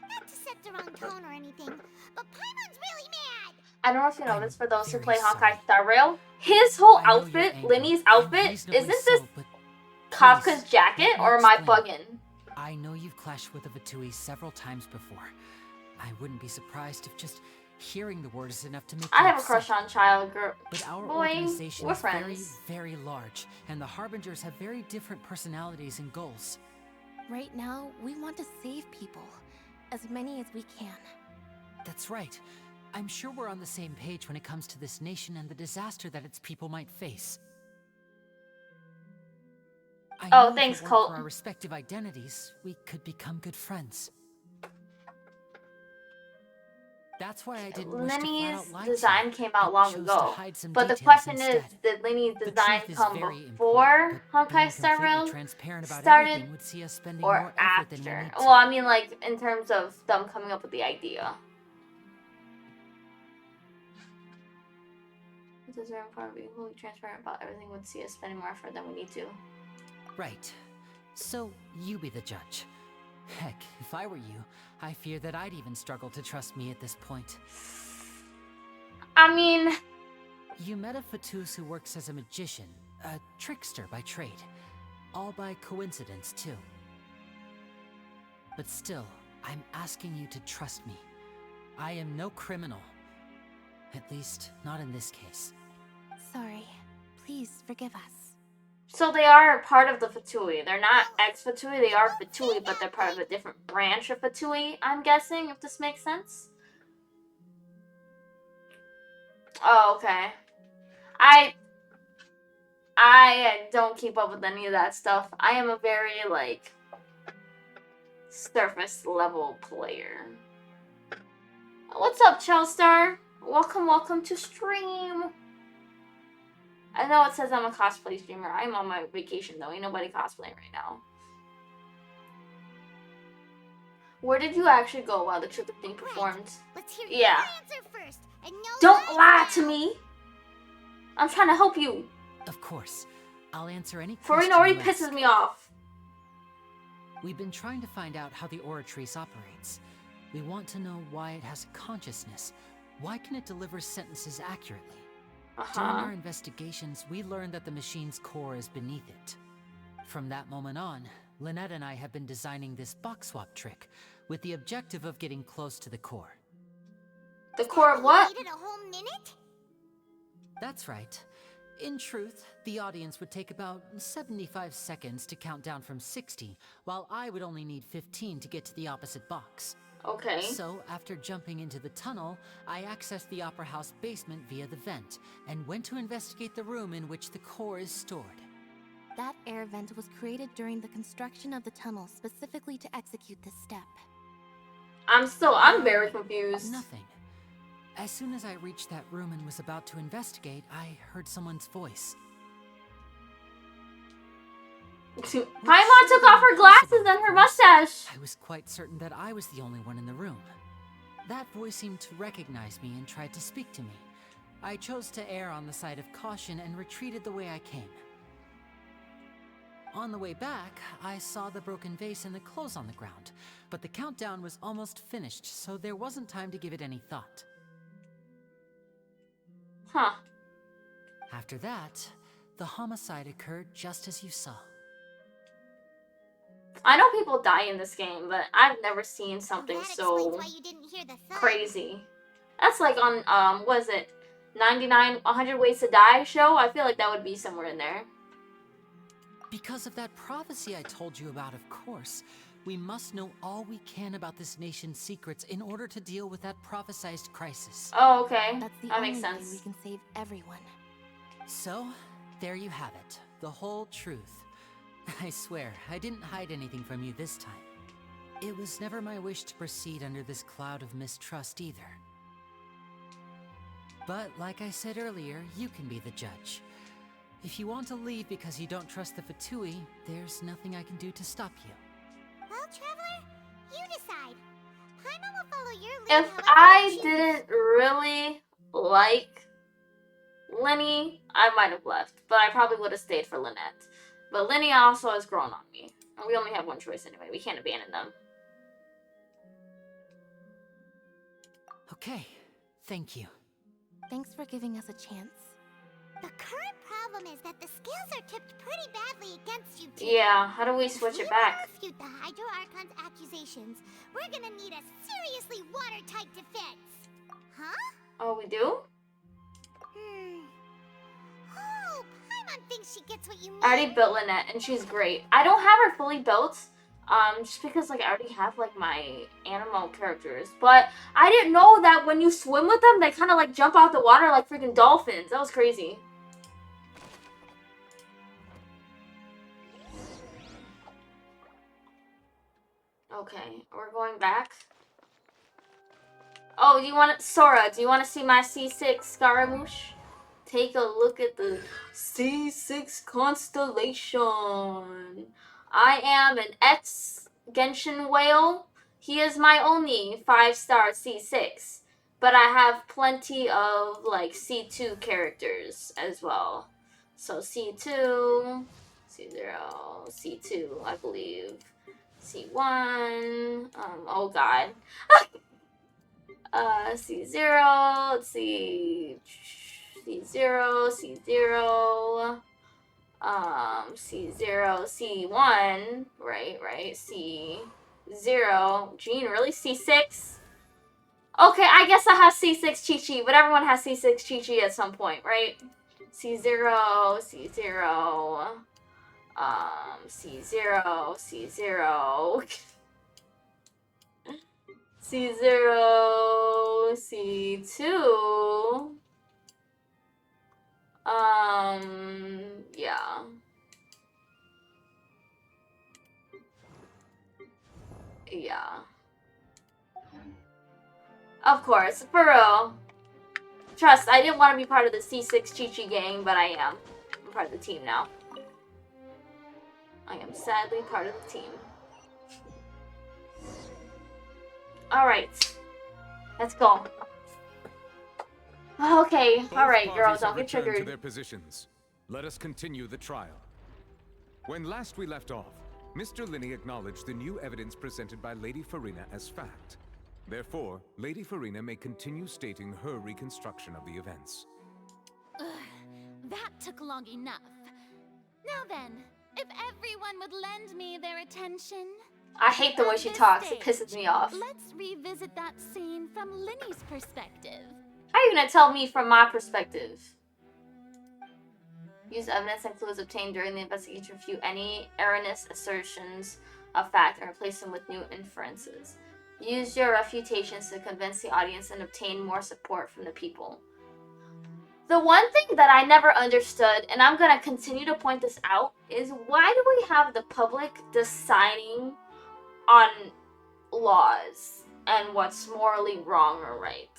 Not to set the wrong tone or anything, but Paimon's really mad. I don't know if you noticed, for those who very play Honkai sorry. Star Rail, his whole I know you're outfit, angry, Linny's and outfit, reasonably isn't this so, but Kafka's please, jacket, let me or am I explain. bugging? I know you've clashed with the Fatui several times before. I wouldn't be surprised if just hearing the word is enough to make I you have a upset. crush on Child Girl. But our Boy, organization we're is very, friends. very large, and the Harbingers have very different personalities and goals. Right now, we want to save people. As many as we can. That's right. I'm sure we're on the same page when it comes to this nation and the disaster that its people might face. I Oh, know if thanks, it weren't Colt. for our respective identities, we could become good friends. That's why I didn't wish to flat Linny's out lie to design you, came out but long chose ago. to hide some But the details question is, instead. did Linny's The design truth is come very before important, but being Honkai Star completely Rail transparent about started, everything would see us spending or more effort than we after? need to. Well, I mean, like, in terms of them coming up with the idea. It is very important to be fully transparent about everything would see us spending more effort than we need to. Right. So, you be the judge. Heck, if I were you, I fear that I'd even struggle to trust me at this point. I mean, You met a Fatus who works as a magician, a trickster by trade. All by coincidence, too. But still, I'm asking you to trust me. I am no criminal. At least, not in this case. Sorry. Please forgive us. so they are part of the Fatui. They're not ex-Fatui, they are Fatui, but they're part of a different branch of Fatui, I'm guessing, if this makes sense. Oh, okay. I don't keep up with any of that stuff. I am a very, like, surface level player. What's up, Chelstar? Welcome to stream. I know it says I'm a cosplay streamer. I'm on my vacation though. Ain't nobody cosplaying right now. Where did you actually go while the trick was being performed? Let's hear Yeah. your answer first. And no Don't lies lie now. to me. I'm trying to help you. Of course. I'll answer any question Furina already you pisses ask. me off. We've been trying to find out how the Oratrice operates. We want to know why it has a consciousness. Why can it deliver sentences accurately? During our investigations, we learned that the machine's core is beneath it. From that moment on, Lynette and I have been designing this box swap trick with the objective of getting close to the core. The core of what? You waited a whole minute? That's right. In truth, the audience would take about 75 seconds to count down from 60, while I would only need 15 to get to the opposite box. Okay. So, after jumping into the tunnel, I accessed the Opera House basement via the vent, and went to investigate the room in which the core is stored. That air vent was created during the construction of the tunnel specifically to execute this step. I'm very confused. Nothing. As soon as I reached that room and was about to investigate, I heard someone's voice. Paimon took off her glasses and her mustache. I was quite certain that I was the only one in the room. That voice seemed to recognize me and tried to speak to me. I chose to err on the side of caution and retreated the way I came. On the way back, I saw the broken vase and the clothes on the ground, but the countdown was almost finished, so there wasn't time to give it any thought. Huh. After that, the homicide occurred just as you saw. I know people die in this game, but I've never seen something That so explains why you didn't hear the thud. crazy. That's like on, what is it? 100 Ways to Die show? I feel like that would be somewhere in there. Because of that prophecy I told you about, of course. We must know all we can about this nation's secrets in order to deal with that prophesized crisis. Oh, okay. That's the That only makes way sense. we can save everyone. So, there you have it. The whole truth. I swear, I didn't hide anything from you this time. It was never my wish to proceed under this cloud of mistrust either. But like I said earlier, you can be the judge. If you want to leave because you don't trust the Fatui, there's nothing I can do to stop you. Well, Traveler, you decide. Paimon will follow your lead. If however I you choose. didn't really like Lenny, I might have left, but I probably would have stayed for Lynette. But Lenny also has grown on me. And we only have one choice anyway. We can't abandon them. Okay, thank you. Thanks for giving us a chance. The current problem is that the scales are tipped pretty badly against you two. Yeah, how do we switch If it we back? want to refute the Hydro Archon's accusations, we're gonna need a seriously watertight defense. Huh? Oh, we do? Oh, Paimon thinks she gets what you mean. I already built Lynette, and she's great. I don't have her fully built, just because like I already have like my animal characters. But I didn't know that when you swim with them, they kind of like jump out the water like freaking dolphins. That was crazy. Okay, we're going back. Oh, do you want to, Sora? Do you want to see my C6 Scaramouche? Take a look at the C6 constellation. I am an ex-Genshin whale. He is my only 5-star C6. But I have plenty of, like, C2 characters as well. So C2, C0, C2, I believe. C1, oh god. C0, let's see. C0, C0, C0, C1, right, C0, Jean, really? C6? Okay, I guess I have C6 Chi-Chi, but everyone has C6 Chi-Chi at some point, right? C0, C0, C0, C0, C0, C2, yeah. Yeah. Of course, for real. Trust, I didn't want to be part of the C6 Chi-Chi gang, but I am. I'm part of the team now. I am sadly part of the team. Alright. Let's go. Okay, alright, girls, don't get to triggered. their positions. Let us continue the trial. When last we left off, Mr. Linney acknowledged the new evidence presented by Lady Furina as fact. Therefore, Lady Furina may continue stating her reconstruction of the events. Ugh, that took long enough. Now then, if everyone would lend me their attention. I hate the way she talks. It pisses me off. Let's revisit that scene from Linney's perspective. How are you gonna tell me from my perspective? Use evidence and clues obtained during the investigation to refute any erroneous assertions of fact and replace them with new inferences. Use your refutations to convince the audience and obtain more support from the people. The one thing that I never understood, and I'm gonna continue to point this out, is why do we have the public deciding on laws and what's morally wrong or right?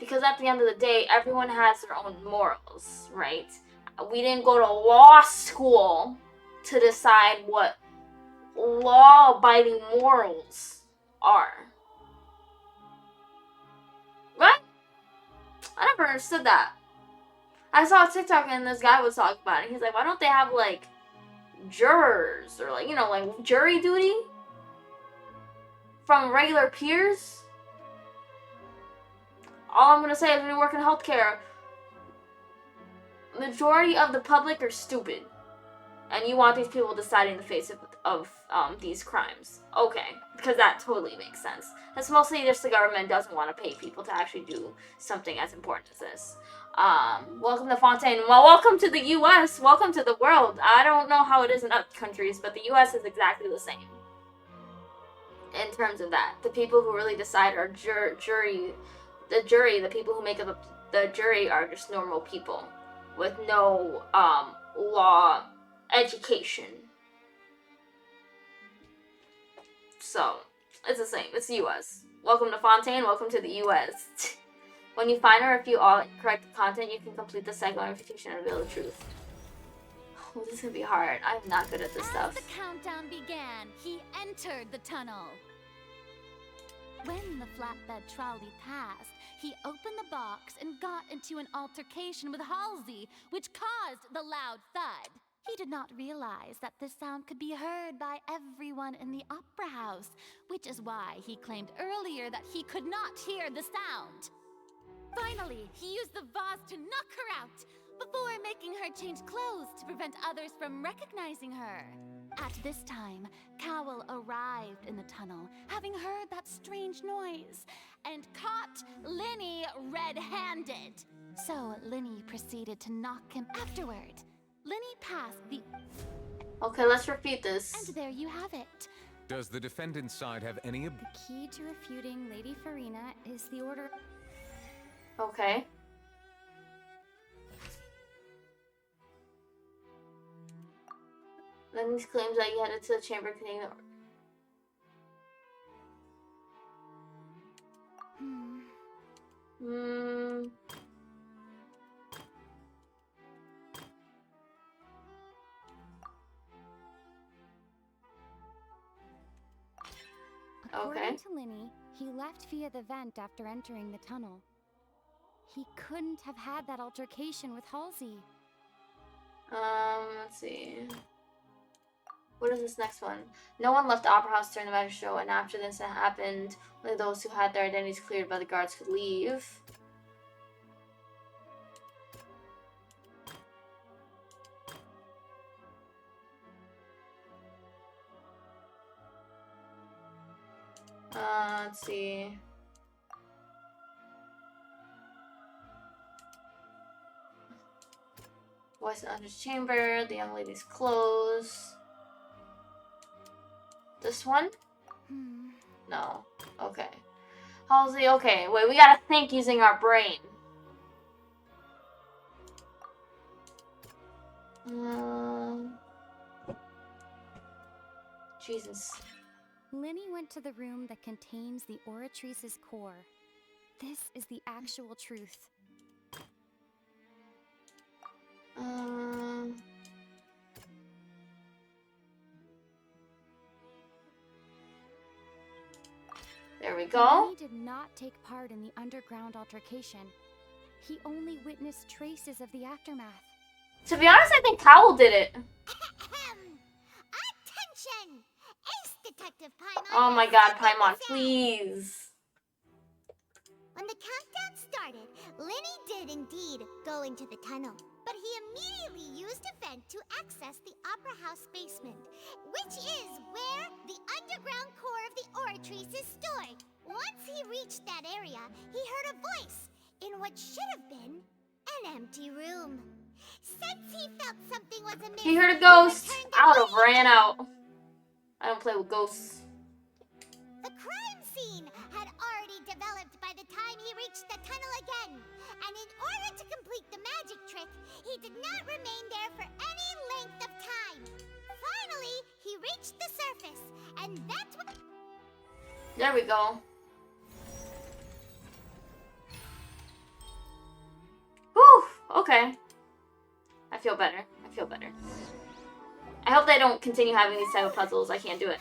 because at the end of the day, everyone has their own morals, right? We didn't go to law school to decide what law-abiding morals are. Right? I never understood that. I saw a TikTok and this guy was talking about it. He's like, why don't they have like jurors or like, you know, like jury duty from regular peers? All I'm gonna say is when you work in healthcare, majority of the public are stupid. And you want these people deciding the face of these crimes. Okay, because that totally makes sense. It's mostly just the government doesn't want to pay people to actually do something as important as this. Welcome to Fontaine. Well, welcome to the U.S. Welcome to the world. I don't know how it is in other countries, but the U.S. is exactly the same. In terms of that, the people who really decide are jury. The people who make up the jury are just normal people with no law education. So, it's the same. It's the U.S. Welcome to Fontaine. Welcome to the U.S. When you find or if you all correct the content, you can complete the cycle notification and reveal the truth. Oh, this is gonna be hard. I'm not good at this stuff. As the countdown began, he entered the tunnel. When the flatbed trolley passed, he opened the box and got into an altercation with Halsey, which caused the loud thud. He did not realize that this sound could be heard by everyone in the opera house, which is why he claimed earlier that he could not hear the sound. Finally, he used the vase to knock her out, before making her change clothes to prevent others from recognizing her. At this time, Cowell arrived in the tunnel, having heard that strange noise, and caught Linny red-handed. So Linny proceeded to knock him afterward. Linny passed the... Okay, let's repeat this. And there you have it. Does the defendant's side have any... The key to refuting Lady Furina is the order... Okay. Lenny's claims that he headed to the chamber containing the... According to Linny, he left via the vent after entering the tunnel. He couldn't have had that altercation with Halsey. Let's see. What is this next one? No one left the Opera House during the magic show, and after this happened, only those who had their identities cleared by the guards could leave. Let's see. Voice in Hunter's chamber, the young lady's clothes. This one? No. Okay. Halsey, okay. Wait, we gotta think using our brain. Jesus. Linny went to the room that contains the Oratrice's core. This is the actual truth. There we go. Linny did not take part in the underground altercation. He only witnessed traces of the aftermath. To be honest, I think Cowell did it. Attention! Ace Detective Paimon. Oh my god, Paimon, please. When the countdown started, Linny did indeed go into the tunnel. But he immediately used a vent to access the Opera House basement, which is where the underground core of the Oratrice is stored. Once he reached that area, he heard a voice in what should have been an empty room. Since he felt something was amiss, He heard a ghost. I would have ran out. I don't play with ghosts. The crime scene had already developed by the time he reached the tunnel again. And in order to complete the magic trick, he did not remain there for any length of time. Finally, he reached the surface, and that's what... There we go. Okay. I feel better. I feel better. I hope they don't continue having these type of puzzles. I can't do it.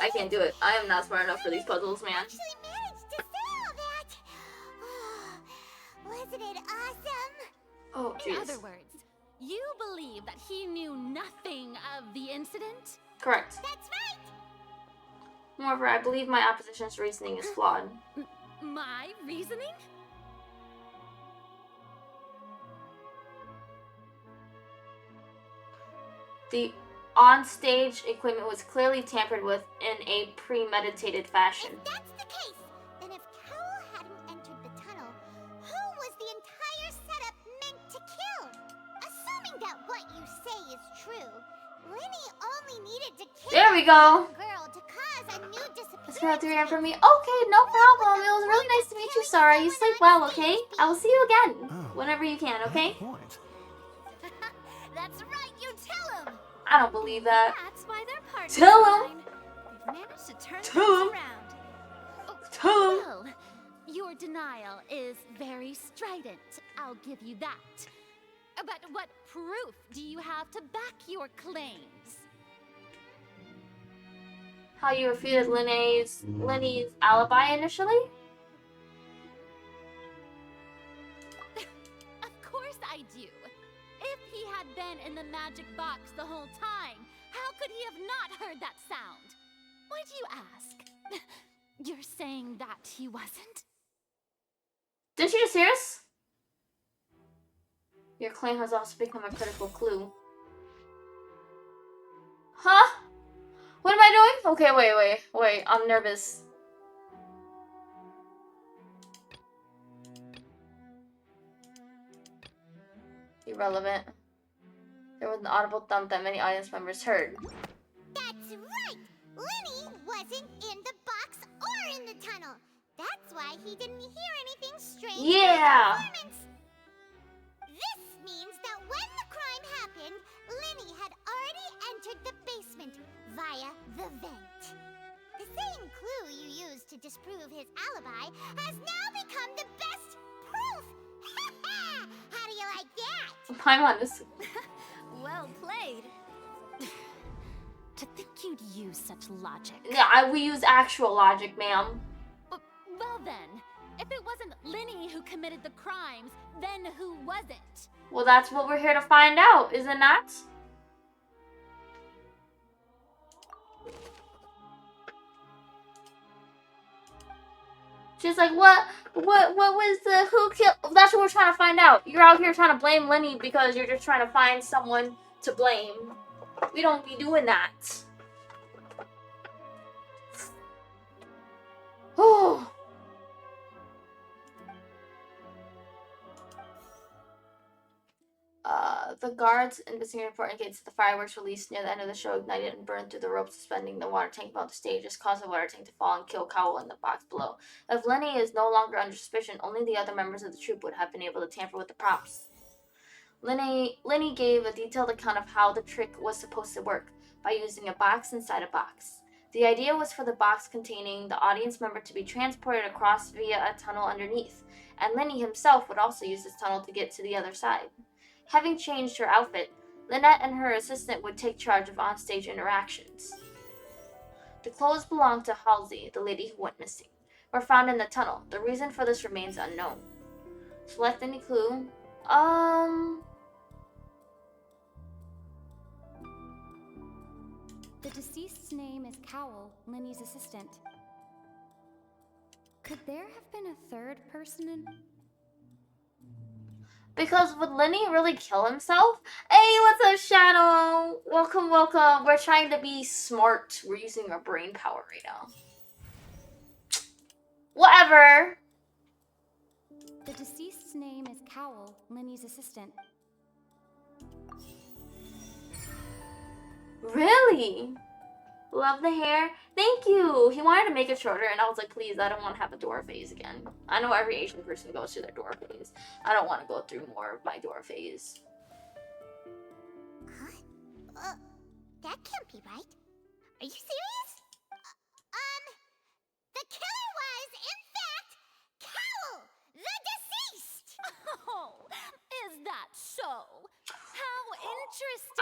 I can't do it. I am not smart enough for these puzzles, man. Actually managed to say all that. Wasn't it awesome? Oh, In jeez. other words, you believe that he knew nothing of the incident? Correct. That's right. Moreover, I believe my opposition's reasoning is flawed. My reasoning? The on-stage equipment was clearly tampered with in a premeditated fashion. If that's the case, then if Cowell hadn't entered the tunnel, who was the entire setup meant to kill? Assuming that what you say is true, Linny only needed to kill There we go. the girl to cause a new disappearance. It's gonna 3 a.m. for me. Okay, no problem. It was really nice to meet you, Sarah. You sleep well, okay? I will see you again whenever you can, okay? Point. That's right, you tell him! I don't believe that. That's why they're partners. Tell him. They've managed to turn Tell things him. around. Oh, Tell him. well, your denial is very strident. I'll give you that. But what proof do you have to back your claims? How you refuted Linny's alibi initially? Of course I do. If he had been in the magic box the whole time, how could he have not heard that sound? Why do you ask? You're saying that he wasn't? Didn't you just hear us? Your claim has also become a critical clue. Huh? What am I doing? Okay, wait. I'm nervous. Irrelevant. There was an audible thump that many audience members heard. That's right! Linny wasn't in the box or in the tunnel. That's why he didn't hear anything strange. Yeah! in the performance. This means that when the crime happened, Linny had already entered the basement via the vent. The same clue you used to disprove his alibi has now become the best proof! How do you like that? I'm on this. Well played. To think you'd use such logic. Yeah, we use actual logic, ma'am. Well then, if it wasn't Linny who committed the crimes, then who was it? Well, that's what we're here to find out, isn't that? She's like, what was the, who killed, that's what we're trying to find out. You're out here trying to blame Linny because you're just trying to find someone to blame. We don't be doing that. Oh. The guards investigating report indicates that the fireworks released near the end of the show ignited and burned through the rope suspending the water tank above the stage, just caused the water tank to fall and kill Cowell in the box below. If Lenny is no longer under suspicion, only the other members of the troupe would have been able to tamper with the props. Lenny gave a detailed account of how the trick was supposed to work, by using a box inside a box. The idea was for the box containing the audience member to be transported across via a tunnel underneath, and Lenny himself would also use this tunnel to get to the other side. Having changed her outfit, Lynette and her assistant would take charge of onstage interactions. The clothes belonged to Halsey, the lady who went missing, were found in the tunnel. The reason for this remains unknown. Select any clue. The deceased's name is Cowell, Linny's assistant. Could there have been a third person in... Because would Lenny really kill himself? Hey, what's up, Shadow? Welcome, welcome. We're trying to be smart. We're using our brain power right now. Whatever. The deceased's name is Cowell, Linny's assistant. Really? Love the hair. Thank you. He wanted to make it shorter, and I was like, please, I don't want to have a Dora phase again. I know every Asian person goes through their Dora phase. I don't want to go through more of my Dora phase. Huh? That can't be right. Are you serious? The killer was, in fact, Cowell, the deceased! Oh, is that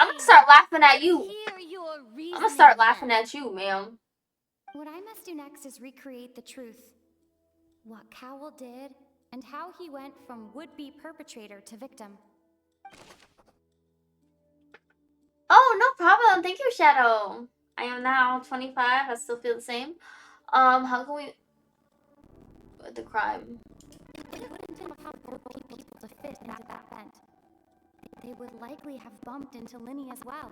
I'm gonna start laughing at you. Hear your I'm reasoning. gonna start laughing at you, ma'am. What I must do next is recreate the truth. What Cowell did, and how he went from would-be perpetrator to victim. Oh, no problem. Thank you, Shadow. I am now 25. I still feel the same. How can we... The crime. It wouldn't have helped both people to fit into that vent. They would likely have bumped into Linny as well.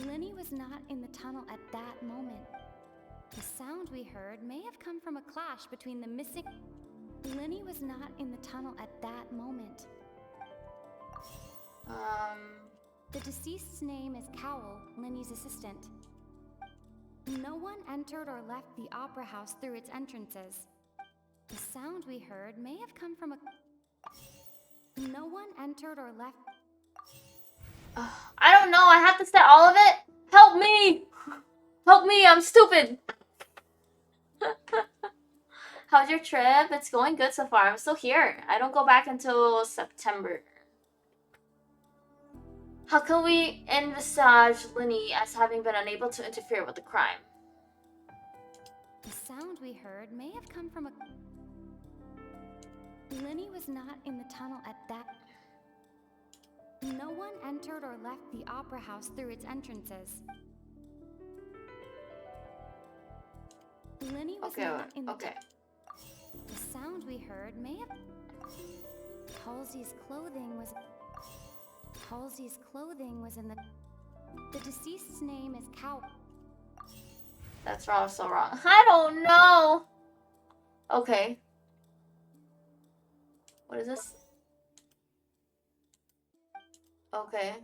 Linny was not in the tunnel at that moment. The sound we heard may have come from a clash between the missing... Linny was not in the tunnel at that moment. The deceased's name is Cowell, Linny's assistant. No one entered or left the opera house through its entrances. The sound we heard may have come from a... No one entered or left... I don't know. I have to say all of it. Help me. Help me. I'm stupid. How's your trip? It's going good so far. I'm still here. I don't go back until September. How can we envisage Linny as having been unable to interfere with the crime? The sound we heard may have come from a... Linny was not in the tunnel at that... No one entered or left the opera house through its entrances. Linny was not in the... The sound we heard may have... Halsey's clothing was... Halsey's clothing was in the... The deceased's name is Cow... That's wrong, so wrong. I don't know. Okay. What is this? Okay.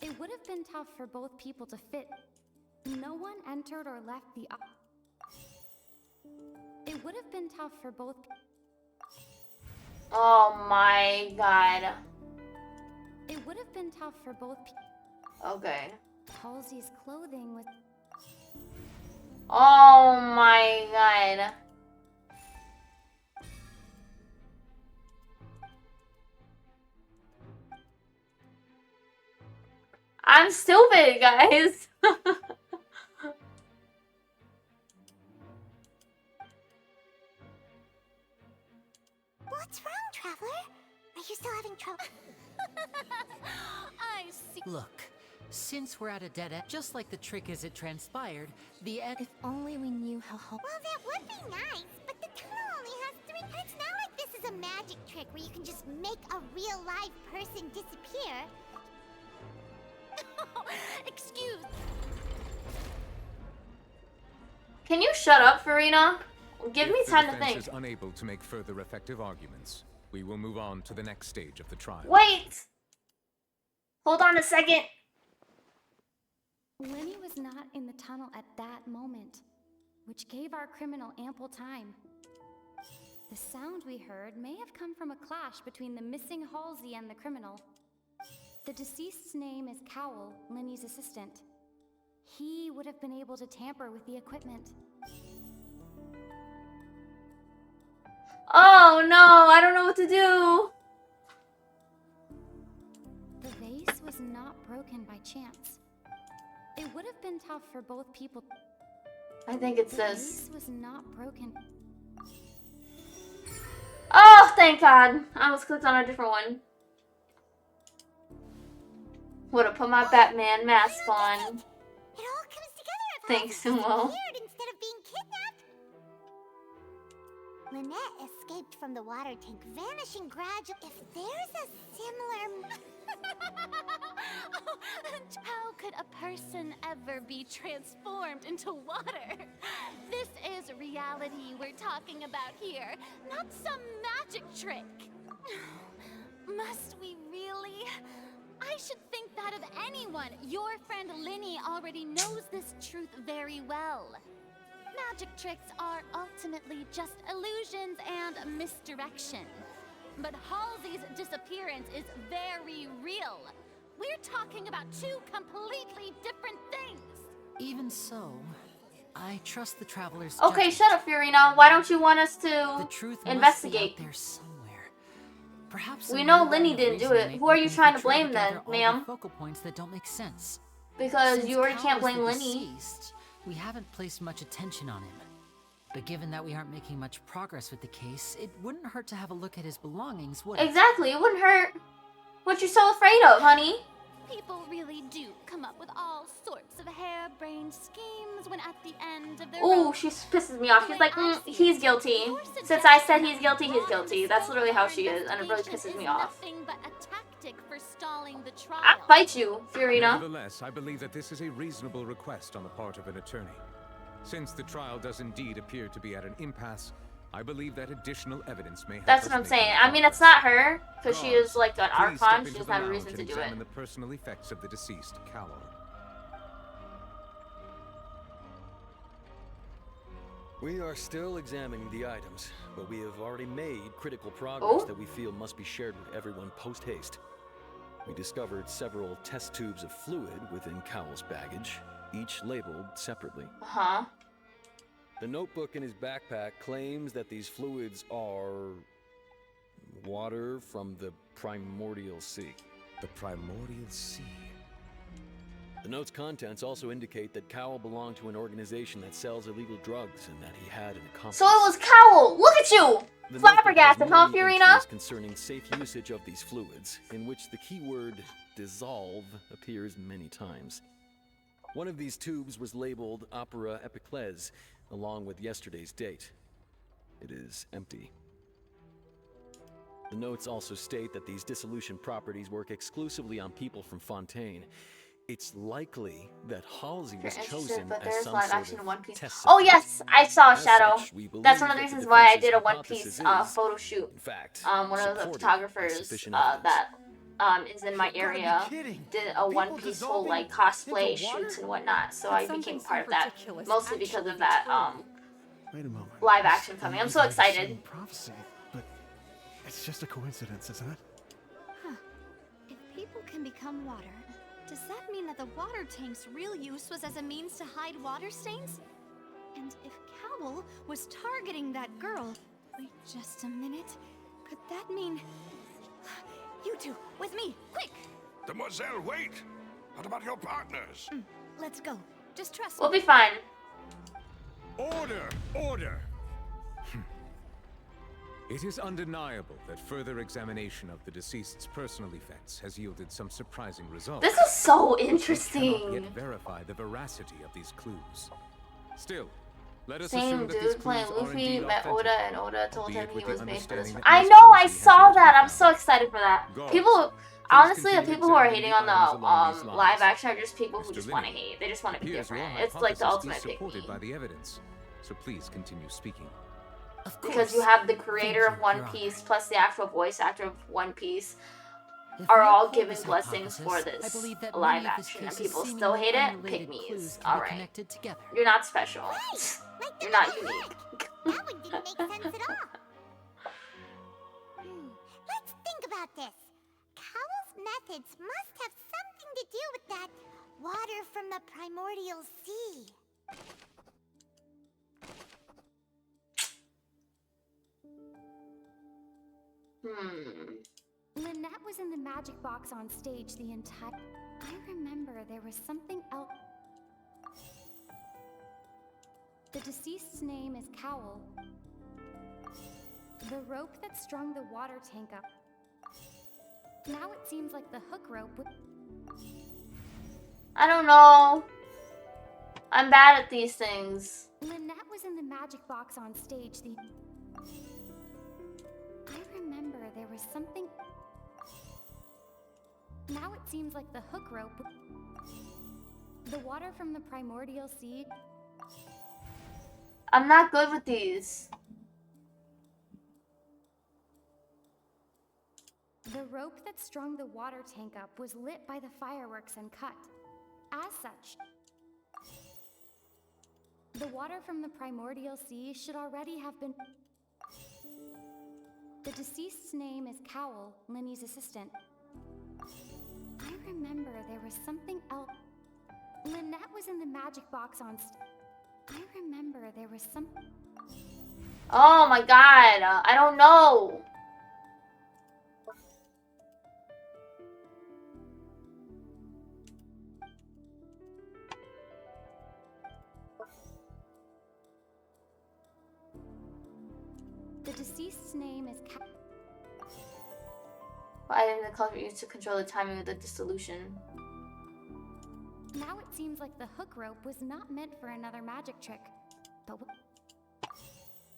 It would have been tough for both people to fit. No one entered or left the... It would have been tough for both... Oh my god. It would have been tough for both... Okay. Halsey's clothing was... Oh my god. I'm stupid, guys. What's wrong, Traveler? Are you still having trouble? I see. Look, since we're at a dead end, just like the trick as it transpired, the end... If only we knew how Well, that would be nice, but the tunnel only has 3... And it's not like this is a magic trick where you can just make a real live person disappear. Excuse. Can you shut up, Furina? Give me time to If the defense think. is unable to make further effective arguments, we will move on to the next stage of the trial. Wait! Hold on a second. Linny was not in the tunnel at that moment, which gave our criminal ample time. The sound we heard may have come from a clash between the missing Halsey and the criminal. The deceased's name is Cowell, Linny's assistant. He would have been able to tamper with the equipment. Oh no, I don't know what to do. The vase was not broken by chance. It would have been tough for both people. I think it's The this. vase was not broken. Oh, thank God. I almost clicked on a different one. Would have put my Batman mask on. It all comes together if Thanks, Halsey Sumo. disappeared instead of being kidnapped. Lynette escaped from the water tank, vanishing gradually. If there's a similar... How could a person ever be transformed into water? This is reality we're talking about here, not some magic trick. Must we really? I should think that of anyone. Your friend Linny already knows this truth very well. Magic tricks are ultimately just illusions and misdirection. But Halsey's disappearance is very real. We're talking about two completely different things. Even so, I trust the traveler's Okay, judgment. shut up, Furina. Why don't you want us The to truth investigate? must be out there somewhere. Perhaps We a know nearby Linny didn't do reason it. may Who are you open trying the to trail blame then, gather all ma'am? the focal points that don't make sense. Because Since you already Cal can't was blame the Linny. deceased, we haven't placed much attention on him. But given that we aren't making much progress with the case, it wouldn't hurt to have a look at his belongings, would it? Exactly, it wouldn't hurt. What you so afraid of, honey? People really do come up with all sorts of harebrained schemes when at the end of their Ooh, rope. she pisses me off. She's like, he's guilty. Since I said he's guilty, he's guilty. That's literally how she is, and it really pisses me off. Nothing but a tactic for stalling the trial. I'll fight you, Furina. Nevertheless, I believe that this is a reasonable request on the part of an attorney. Since the trial does indeed appear to be at an impasse, I believe that additional evidence may help That's us what I'm make saying. more I mean, it's progress. not her, because she is like an Please step archon. She into doesn't the have a lounge reason to and do it. examine the personal effects of the deceased, Cowell. We are still examining the items, but we have already made critical progress that we feel must be shared with everyone post-haste. We discovered several test tubes of fluid within Cowell's baggage, each labeled separately. Uh-huh. The notebook in his backpack claims that these fluids are water from the primordial sea. The primordial sea? The note's contents also indicate that Cowell belonged to an organization that sells illegal drugs and that he had an accomplice. So it was Cowell! Look at you! The Flabbergasted, huh, notebook has many Furina? entries concerning safe usage of these fluids, in which the keyword dissolve appears many times. One of these tubes was labeled Opera Epiclese, along with yesterday's date. It is empty. The notes also state that these dissolution properties work exclusively on people from Fontaine. It's likely that Halsey was chosen but as there's some live sort action of One Piece. test Oh subject. yes, I saw As Shadow. such, we That's believe one of the that the reasons why I defense's did a One hypothesis Piece is, photo shoot. in fact, One of the supported by photographers sufficient that evidence. is in my area did a One Piece whole like cosplay shoots and whatnot. So I became part of that mostly because of that Wait a moment. live action coming. I'm so This might be excited. Prophecy, but it's just a coincidence, isn't it? Huh. If people can become water, does that mean that the water tank's real use was as a means to hide water stains? And if Cowell was targeting that girl... Wait just a minute. Could that mean... You two, with me, quick! Demoiselle, wait! What about your partners? Let's go. Just trust We'll me. be fine. Order! Order! It is undeniable that further examination of the deceased's personal effects has yielded some surprising results. This is so We cannot interesting. yet verify the veracity of these clues. Still, let us Same assume that these dude playing clues are Luffy indeed met Oda, authentic, and Oda told him albeit he with the was made for this. understanding that I Miss know, I Halsey has saw yet to be that. I'm found. so excited for that. Guards, People, please honestly, the continue people who are examining hating on the items along these the lines. live action are just people who Mr. just want to Linny, hate. They just want to be appears your different. It's like the hypothesis ultimate is pick supported me. by the evidence, so please continue speaking. Of Because you course. have the creator of Thank you, One Your Honor. Piece plus the actual voice actor of One Piece If are we all uphold giving this blessings for hypothesis, I this believe that live many of this action, and case's people still seemingly hate it. unrelated Pick clues me's. can be All right, connected together. you're not special. Like You're the not little unique. head. That one didn't make sense at all. Let's think about this. Cowell's methods must have something to do with that water from the primordial sea. Lynette was in the magic box on stage the entire... I remember there was something else... The deceased's name is Cowell. The rope that strung the water tank up. Now it seems like the hook rope would... I don't know. I'm bad at these things. Lynette was in the magic box on stage the... I remember there was something... Now it seems like the hook rope would... The water from the primordial sea... I'm not good with these. The rope that strung the water tank up was lit by the fireworks and cut. As such, the water from the primordial sea should already have been... The deceased's name is Cowell, Linny's assistant. I remember there was something else... Lynette was in the magic box on I remember there was some... Oh my god, I don't know. The deceased's name is Item the culprit used to control the timing of the dissolution. Now it seems like the hook rope was not meant for another magic trick. But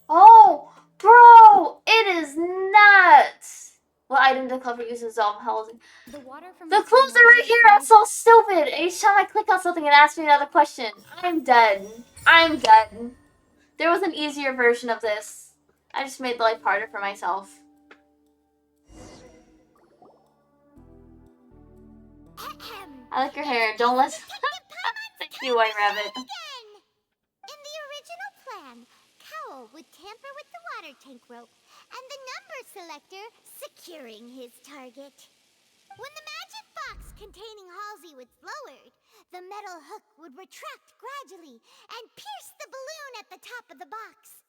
Oh, bro, it is nuts. What item did the culprit use to dissolve housing? the water from The clues are right here. I'm so stupid. Each time I click on something, it asks me another question. I'm dead. I'm dead. There was an easier version of this. I just made life harder for myself. I like your hair. Don't listen. Thank you, White Rabbit. In the original plan, Cowl would tamper with the water tank rope and the number selector securing his target. When the magic box containing Halsey was lowered, the metal hook would retract gradually and pierce the balloon at the top of the box.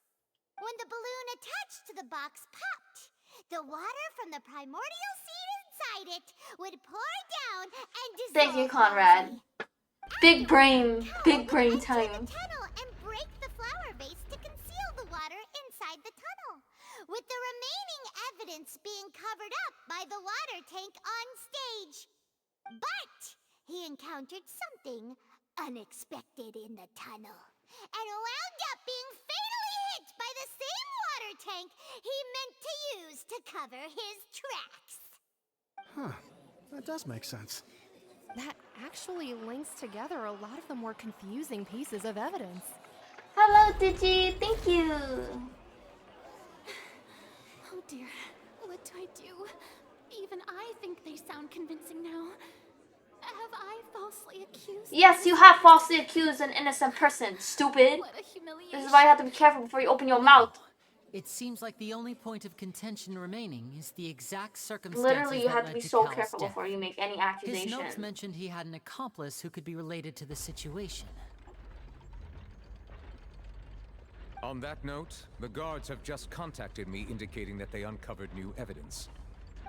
When the balloon attached to the box popped, the water from the primordial seed inside it would pour down and dissolve. Thank you, Conrad. Big brain time. The tunnel and break the flower vase to conceal the water inside the tunnel, with the remaining evidence being covered up by the water tank on stage. But he encountered something unexpected in the tunnel and wound up being fatally hit by the same water tank he meant to use to cover his tracks. Huh. That does make sense. That actually links together a lot of the more confusing pieces of evidence. Hello, Digi. Thank you. Oh dear, what do I do? Even I think they sound convincing now. Have I falsely accused? Yes, you have falsely accused an innocent person. Stupid. What a humiliation. This is why you have to be careful before you open your mouth. It seems like the only point of contention remaining is the exact circumstances Literally, you that have to led be to so Cal's careful death. before you make any His accusation. notes mentioned he had an accomplice who could be related to the situation. On that note, the guards have just contacted me indicating that they uncovered new evidence.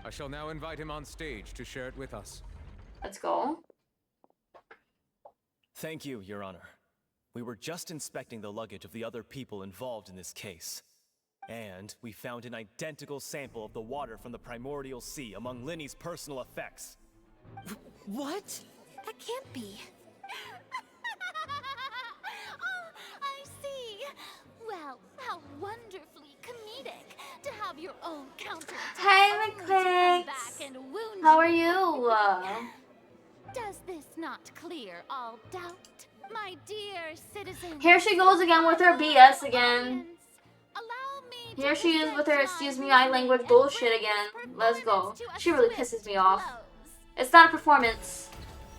I shall now invite him on stage to share it with us. Let's go. Thank you, Your Honor. We were just inspecting the luggage of the other people involved in this case. And we found an identical sample of the water from the primordial sea among Linny's personal effects. What? That can't be. Oh, I see. Well, how wonderfully comedic to have your own counter. Hey, McQuicks. How are you? Does this not clear all doubt, my dear citizens? Here she goes again with her BS again. Here she is with her excuse me my language bullshit again. Let's go. She really pisses me off. It's not a performance.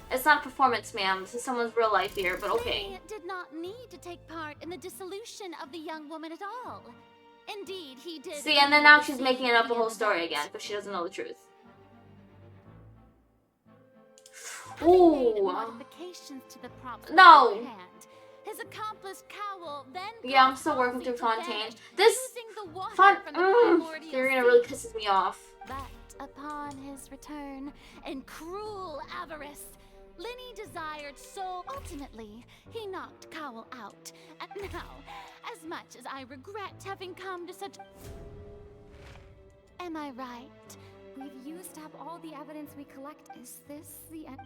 It's not a performance, ma'am. This is someone's real life here, but okay. He did not need to take part in the dissolution of the young woman at all. Indeed, he did. See, and then now she's making up the whole story again, but she doesn't know the truth. Ooh. Modifications to the props No. beforehand. His accomplice Cowl then Yeah, I'm still working through caused Fontaine. damage This using the water from the primordial Furina sea. really pisses me off. But upon his return, in cruel avarice, Linny desired so ultimately, he knocked Cowl out. And now, as much as I regret having come to such... Am I right? We've used up all the evidence we collect. Is this the end?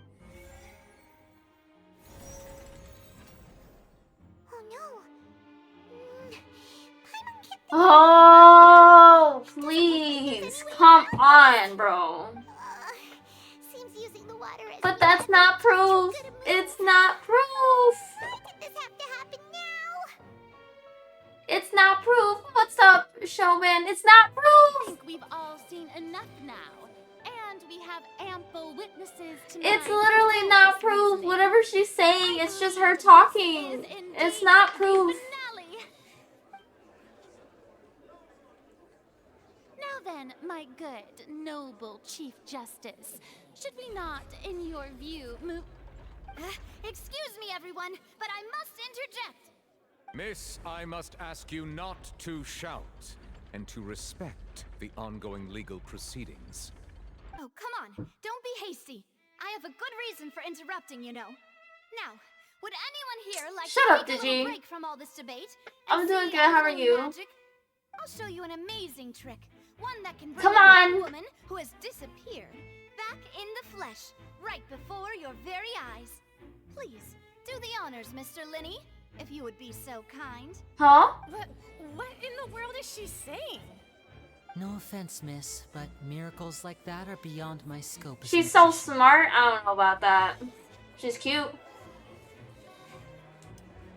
Oh no. Oh, please. Come on, bro. Seems using the water as But that's not proof. It's not proof. Why did this have to happen now? It's not proof. What's up, showman? It's not I proof. think we've all seen enough now. And we have ample witnesses tonight. It's literally to not this proof. reasoning. Whatever she's saying, it's just her talking. It's not proof. Now then, my good, noble Chief Justice, should we not, in your view, move... Excuse me, everyone, but I must interject. Miss, I must ask you not to shout and to respect the ongoing legal proceedings. Oh, come on. Don't be hasty. I have a good reason for interrupting, you know. Now, would anyone here like Shut to up, take a little Digi. break from all this debate? I'm doing see good. a How are little you? Magic? I'll show you an amazing trick. One that can bring Come a young on. woman who has disappeared back in the flesh, right before your very eyes. Please, do the honors, Mr. Linny, if you would be so kind. Huh? What in the world is she saying? No offense, miss, but miracles like that are beyond my scope. As She's a so magician. smart. I don't know about that. She's cute.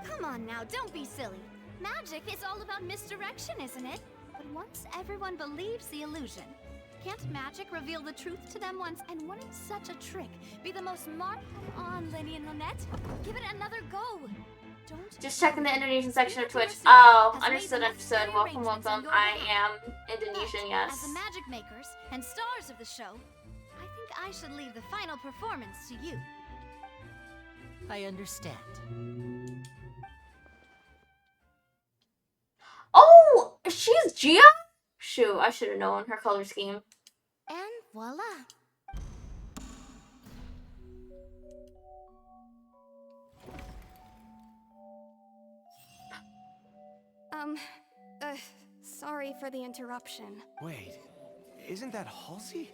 Come on now, don't be silly. Magic is all about misdirection, isn't it? But once everyone believes the illusion, can't magic reveal the truth to them once? And wouldn't such a trick be the most marked on Lenny and Lynette? Give it another go. Don't Just checking the Indonesian section of Twitch. Has Oh, made understood, the understood. necessary Welcome, arrangements on welcome. your I behalf. am Indonesian, But, yes. as the magic makers and stars of the show, I think I should leave the final performance to you. I understand. Oh, she's Gia? Shoot, I should have known her color scheme. And voila. Sorry for the interruption. Wait, isn't that Halsey?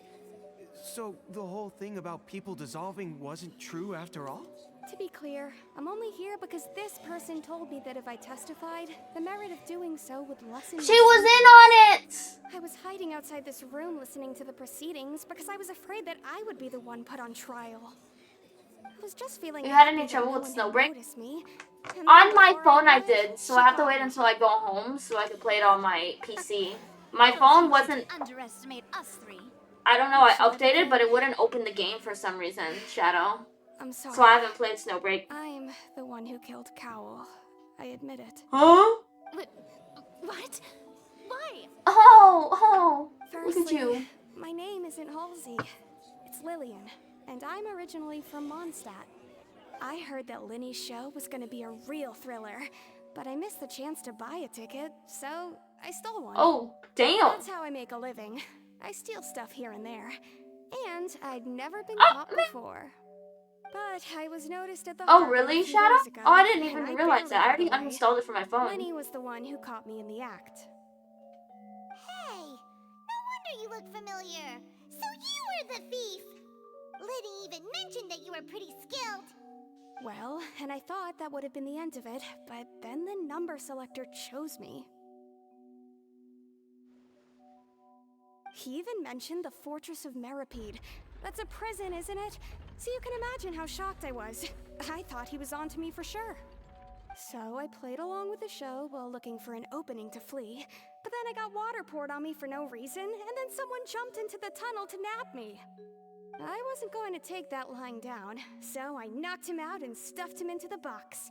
So the whole thing about people dissolving wasn't true after all? To be clear, I'm only here because this person told me that if I testified, the merit of doing so would lessen. She was in on it! I was hiding outside this room listening to the proceedings because I was afraid that I would be the one put on trial. I was just feeling. You had happy any that trouble no with one had Snowbreak? noticed me. And On then my before phone I left, did, so she I have to caught wait me. until I go home so I can play it on my PC. My phone wasn't, Underestimate us three. I don't know, I updated, but it wouldn't open the game for some reason, Shadow. I'm sorry. So I haven't played Snowbreak. I'm the one who killed Cowl. I admit it. Huh? What? Why? Oh, look at Firstly, you. my name isn't Halsey. It's Lillian, and I'm originally from Mondstadt. I heard that Linny's show was gonna be a real thriller, but I missed the chance to buy a ticket, so I stole one. Oh, damn. That's how I make a living. I steal stuff here and there. And I'd never been caught before. But I was noticed at the Oh, harbor really, a few Shadow? days ago, Oh, I didn't and even I realize that. I already barely got away. uninstalled it from my phone. Lenny was the one who caught me in the act. Hey, no wonder you look familiar. So you were the thief. Liddy even mentioned that you were pretty skilled. Well, and I thought that would have been the end of it, but then the number selector chose me. He even mentioned the Fortress of Meripede. That's a prison, isn't it? So you can imagine how shocked I was. I thought he was on to me for sure. So I played along with the show while looking for an opening to flee. But then I got water poured on me for no reason, and then someone jumped into the tunnel to nab me. I wasn't going to take that lying down, so I knocked him out and stuffed him into the box.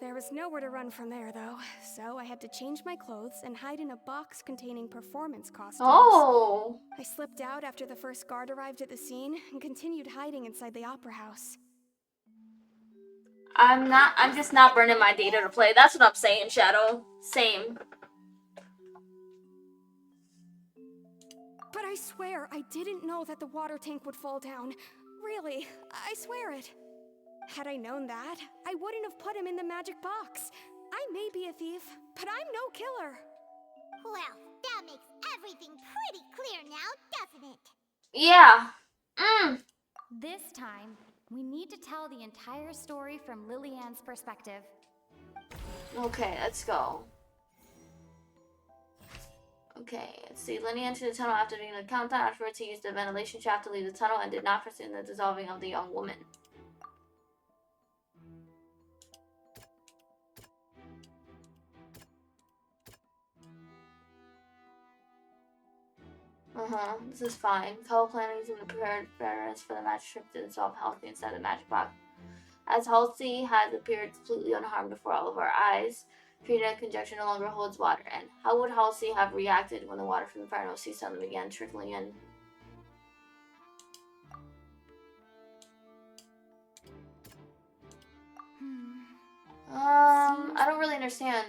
There was nowhere to run from there, though, so I had to change my clothes and hide in a box containing performance costumes. Oh. I slipped out after the first guard arrived at the scene and continued hiding inside the opera house. I'm just not burning my data to play. That's what I'm saying, Shadow. Same. But I swear, I didn't know that the water tank would fall down. Really, I swear it. Had I known that, I wouldn't have put him in the magic box. I may be a thief, but I'm no killer. Well, that makes everything pretty clear now, doesn't it? Yeah. This time, we need to tell the entire story from Lillian's perspective. Okay, let's go. Okay, let's see. Lenny entered the tunnel after doing the countdown. Afterwards, he used the ventilation shaft to leave the tunnel and did not pursue the dissolving of the young woman. This is fine. Color planning is in the preparedness for the magic trip to dissolve Halsey inside the magic box. As Halsey has appeared completely unharmed before all of our eyes, Furina conjecture no longer holds water. And how would Halsey have reacted when the water from the Inferno sea suddenly began trickling in? I don't really understand.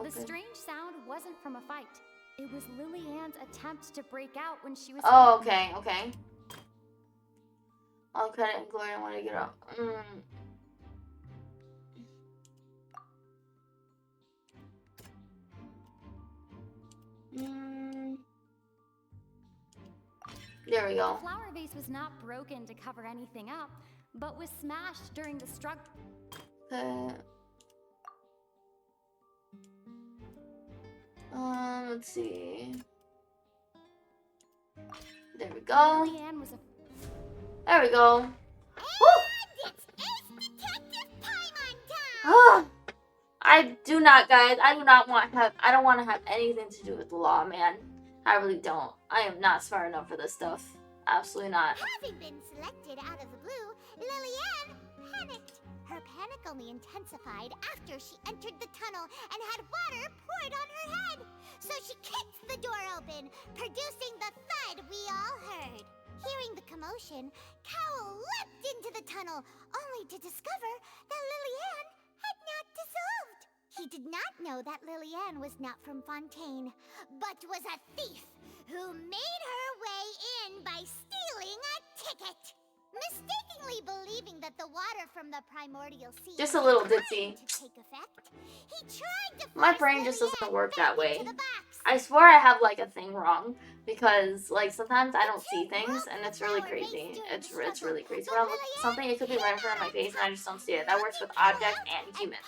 The strange sound wasn't from a fight. It was Lily-Ann's attempt to break out when she was Oh, frightened. okay. All credit and glory, I want to get up. There we go. The flower vase was not broken to cover anything up, but was smashed during the struggle. Let's see. There we go. Lily-Ann was There we go. I do not, guys. I don't want to have anything to do with the law, man. I really don't. I am not smart enough for this stuff. Absolutely not. Having been selected out of the blue, Lily-Ann panicked. Her panic only intensified after she entered the tunnel and had water poured on her head. So she kicked the door open, producing the thud we all heard. Hearing the commotion, Cowell leapt into the tunnel, only to discover that Lily-Ann had not dissolved. He did not know that Lily-Ann was not from Fontaine, but was a thief who made her way in by stealing a ticket. Mistakenly believing that the water from the primordial sea Just a little ditzy. to take effect, he tried to My force brain just Lily-Ann doesn't work back that way. into the box. I swear I have like a thing wrong because like sometimes I don't see things and it's really crazy. It's really crazy. When I look at something, it could be right in front of my face and I just don't see it. That works with objects and humans.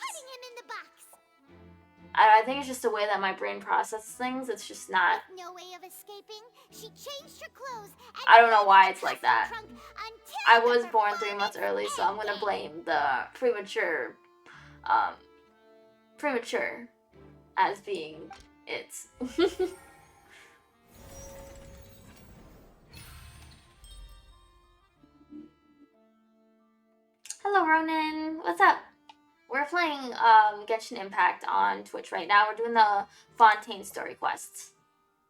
I think it's just the way that my brain processes things. It's just not. No way of escaping. She changed her clothes and I don't know why it's like that. trunk until I was born 3 months early, so I'm gonna blame the premature as being it. Hello, Ronan. What's up? We're playing Genshin Impact on Twitch right now. We're doing the Fontaine story quests.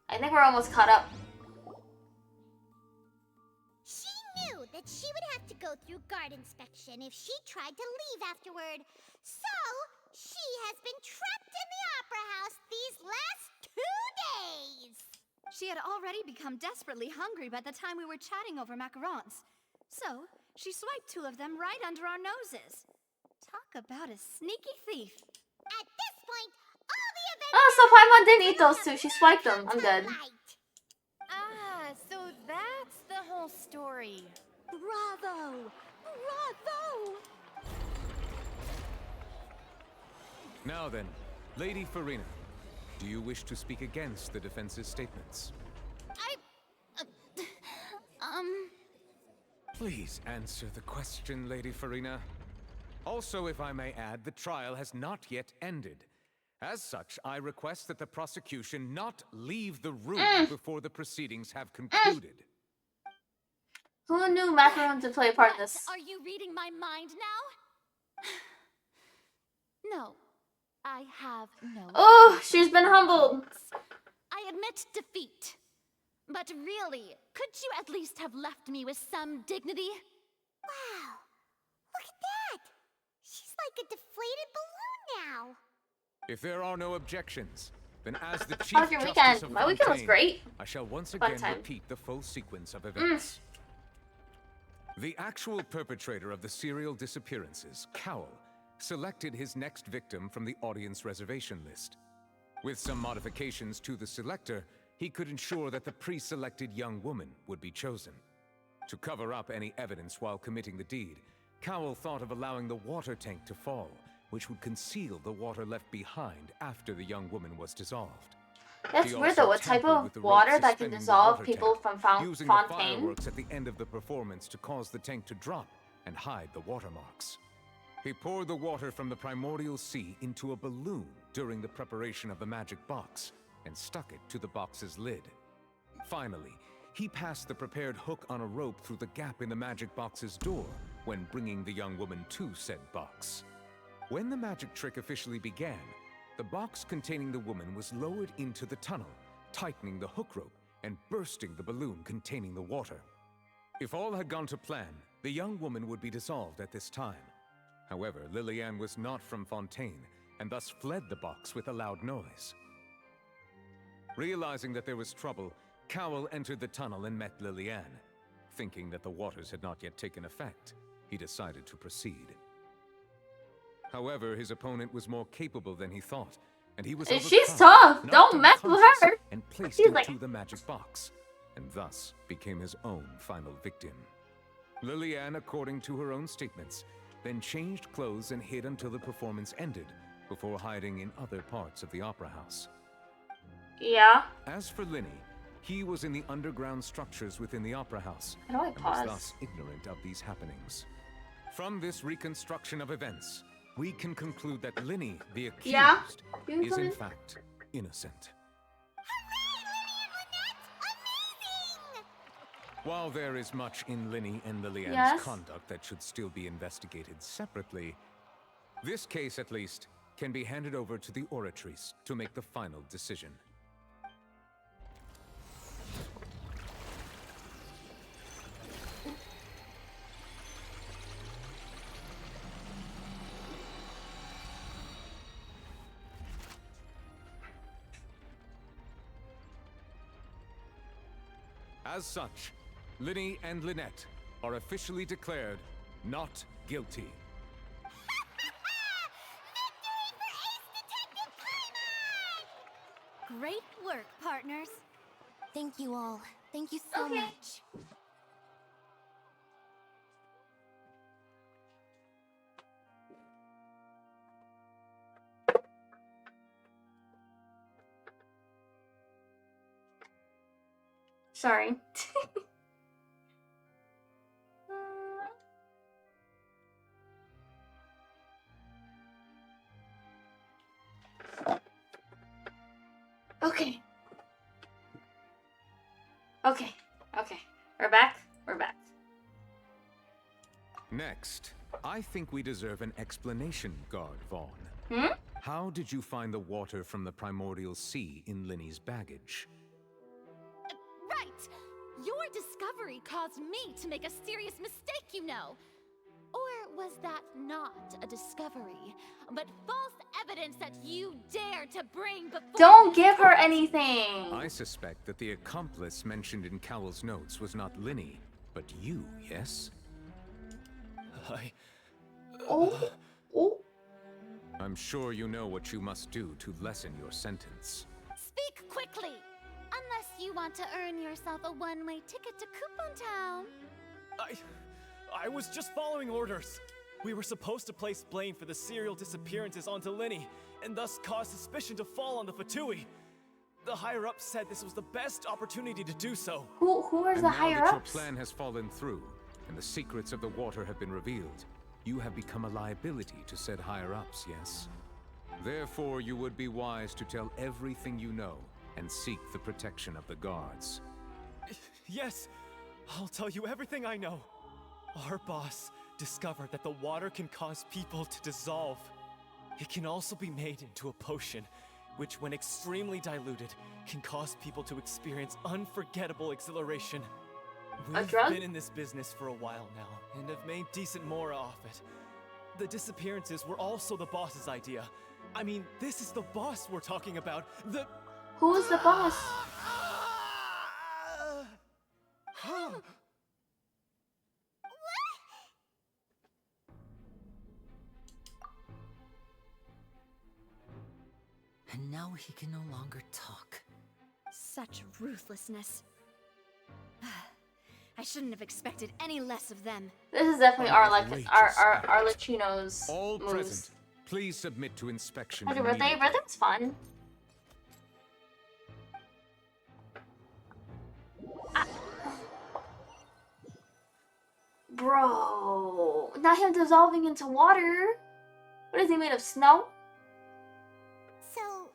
I think we're almost caught up. She knew that she would have to go through guard inspection if she tried to leave afterward. So, she has been trapped in the Opera House these last 2 days. She had already become desperately hungry by the time we were chatting over macarons. So, she swiped 2 of them right under our noses. Talk about a sneaky thief. At this point, all the events... Oh, so Paimon didn't eat those 2. She swiped them. I'm dead. Ah, so that's the whole story. Bravo! Bravo! Now then, Lady Furina, do you wish to speak against the defense's statements? Please answer the question, Lady Furina. Also, if I may add, the trial has not yet ended. As such, I request that the prosecution not leave the room before the proceedings have concluded. Who knew macarons would play a part in this? Are you reading my mind now? No, I have no. Oh, she's been humbled. I admit defeat. But really, could you at least have left me with some dignity? Wow, look at that. She's like a deflated balloon now. If there are no objections, then as the Chief How was your Justice weekend? of My weekend was Fontaine, great. I shall once Fun again time. repeat the full sequence of events. The actual perpetrator of the serial disappearances, Cowell, selected his next victim from the audience reservation list. With some modifications to the selector, he could ensure that the pre-selected young woman would be chosen. To cover up any evidence while committing the deed, Cowell thought of allowing the water tank to fall, which would conceal the water left behind after the young woman was dissolved. That's He weird also though. What type tampered with of the water rope that can suspending the dissolve water people tank, from using the Fontaine? fireworks at the end of the performance to cause the tank to drop and hide the watermarks. He poured the water from the primordial sea into a balloon during the preparation of the magic box and stuck it to the box's lid. Finally, he passed the prepared hook on a rope through the gap in the magic box's door when bringing the young woman to said box. When the magic trick officially began, the box containing the woman was lowered into the tunnel, tightening the hook rope and bursting the balloon containing the water. If all had gone to plan, the young woman would be dissolved at this time. However, Lillian was not from Fontaine, and thus fled the box with a loud noise. Realizing that there was trouble, Cowell entered the tunnel and met Lillian. Thinking that the waters had not yet taken effect, he decided to proceed. However, his opponent was more capable than he thought, and he was She's overcome, tough. knocked Don't mess with unconscious, her. and placed She's into like... the magic box, and thus became his own final victim. Lillian, according to her own statements, then changed clothes and hid until the performance ended, before hiding in other parts of the opera house. Yeah. As for Linny, he was in the underground structures within the opera house, How do I and pause? was thus ignorant of these happenings. From this reconstruction of events, we can conclude that Linny, the accused, Yeah? is in fact innocent. While there is much in Linny and Lillian's Yes? conduct that should still be investigated separately, this case, at least, can be handed over to the Oratrice to make the final decision. As such, Linny and Lynette are officially declared not guilty. Great work, partners. Thank you all. Thank you so much. Sorry. Okay. Okay. Okay. We're back. We're back. Next, I think we deserve an explanation, Guard Vaughn. Hmm? How did you find the water from the primordial sea in Linny's baggage? Right! Your discovery caused me to make a serious mistake, you know. Or was that not a discovery, but false evidence that you dared to bring before— Don't give her anything! I suspect that the accomplice mentioned in Cowell's notes was not Linny, but you, yes? Oh. Oh. I'm sure you know what you must do to lessen your sentence. Speak quickly! Unless you want to earn yourself a one-way ticket to Coupon Town. I was just following orders. We were supposed to place blame for the serial disappearances onto Linny, and thus cause suspicion to fall on the Fatui. The higher-ups said this was the best opportunity to do so. Who are the Now that higher-ups? your plan has fallen through, and the secrets of the water have been revealed, you have become a liability to said higher-ups, yes? Therefore, you would be wise to tell everything you know, and seek the protection of the guards. Yes, I'll tell you everything I know. Our boss discovered that the water can cause people to dissolve. It can also be made into a potion, which when extremely diluted, can cause people to experience unforgettable exhilaration. We've been in this business for a while now, and have made decent mora off it. The disappearances were also the boss's idea. I mean, this is the boss we're talking about. Who is the boss? And now he can no longer talk. Such ruthlessness. I shouldn't have expected any less of them. This is definitely our Latino's All moves. present, please submit to inspection. Happy birthday, rhythm's fun. Bro, not him dissolving into water. What is he made of, snow? So,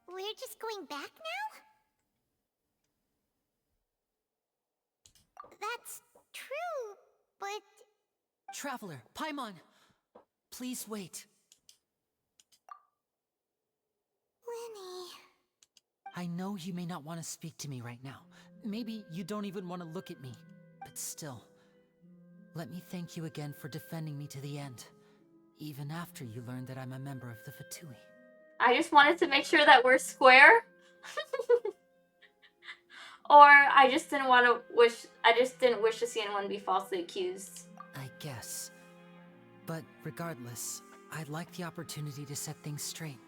we're just going back now? That's true, but... Traveler, Paimon, please wait. Linny... I know you may not want to speak to me right now. Maybe you don't even want to look at me. But still, let me thank you again for defending me to the end. Even after you learned that I'm a member of the Fatui. I just wanted to make sure that we're square. Or I just didn't wish to see anyone be falsely accused. I guess. But regardless, I'd like the opportunity to set things straight.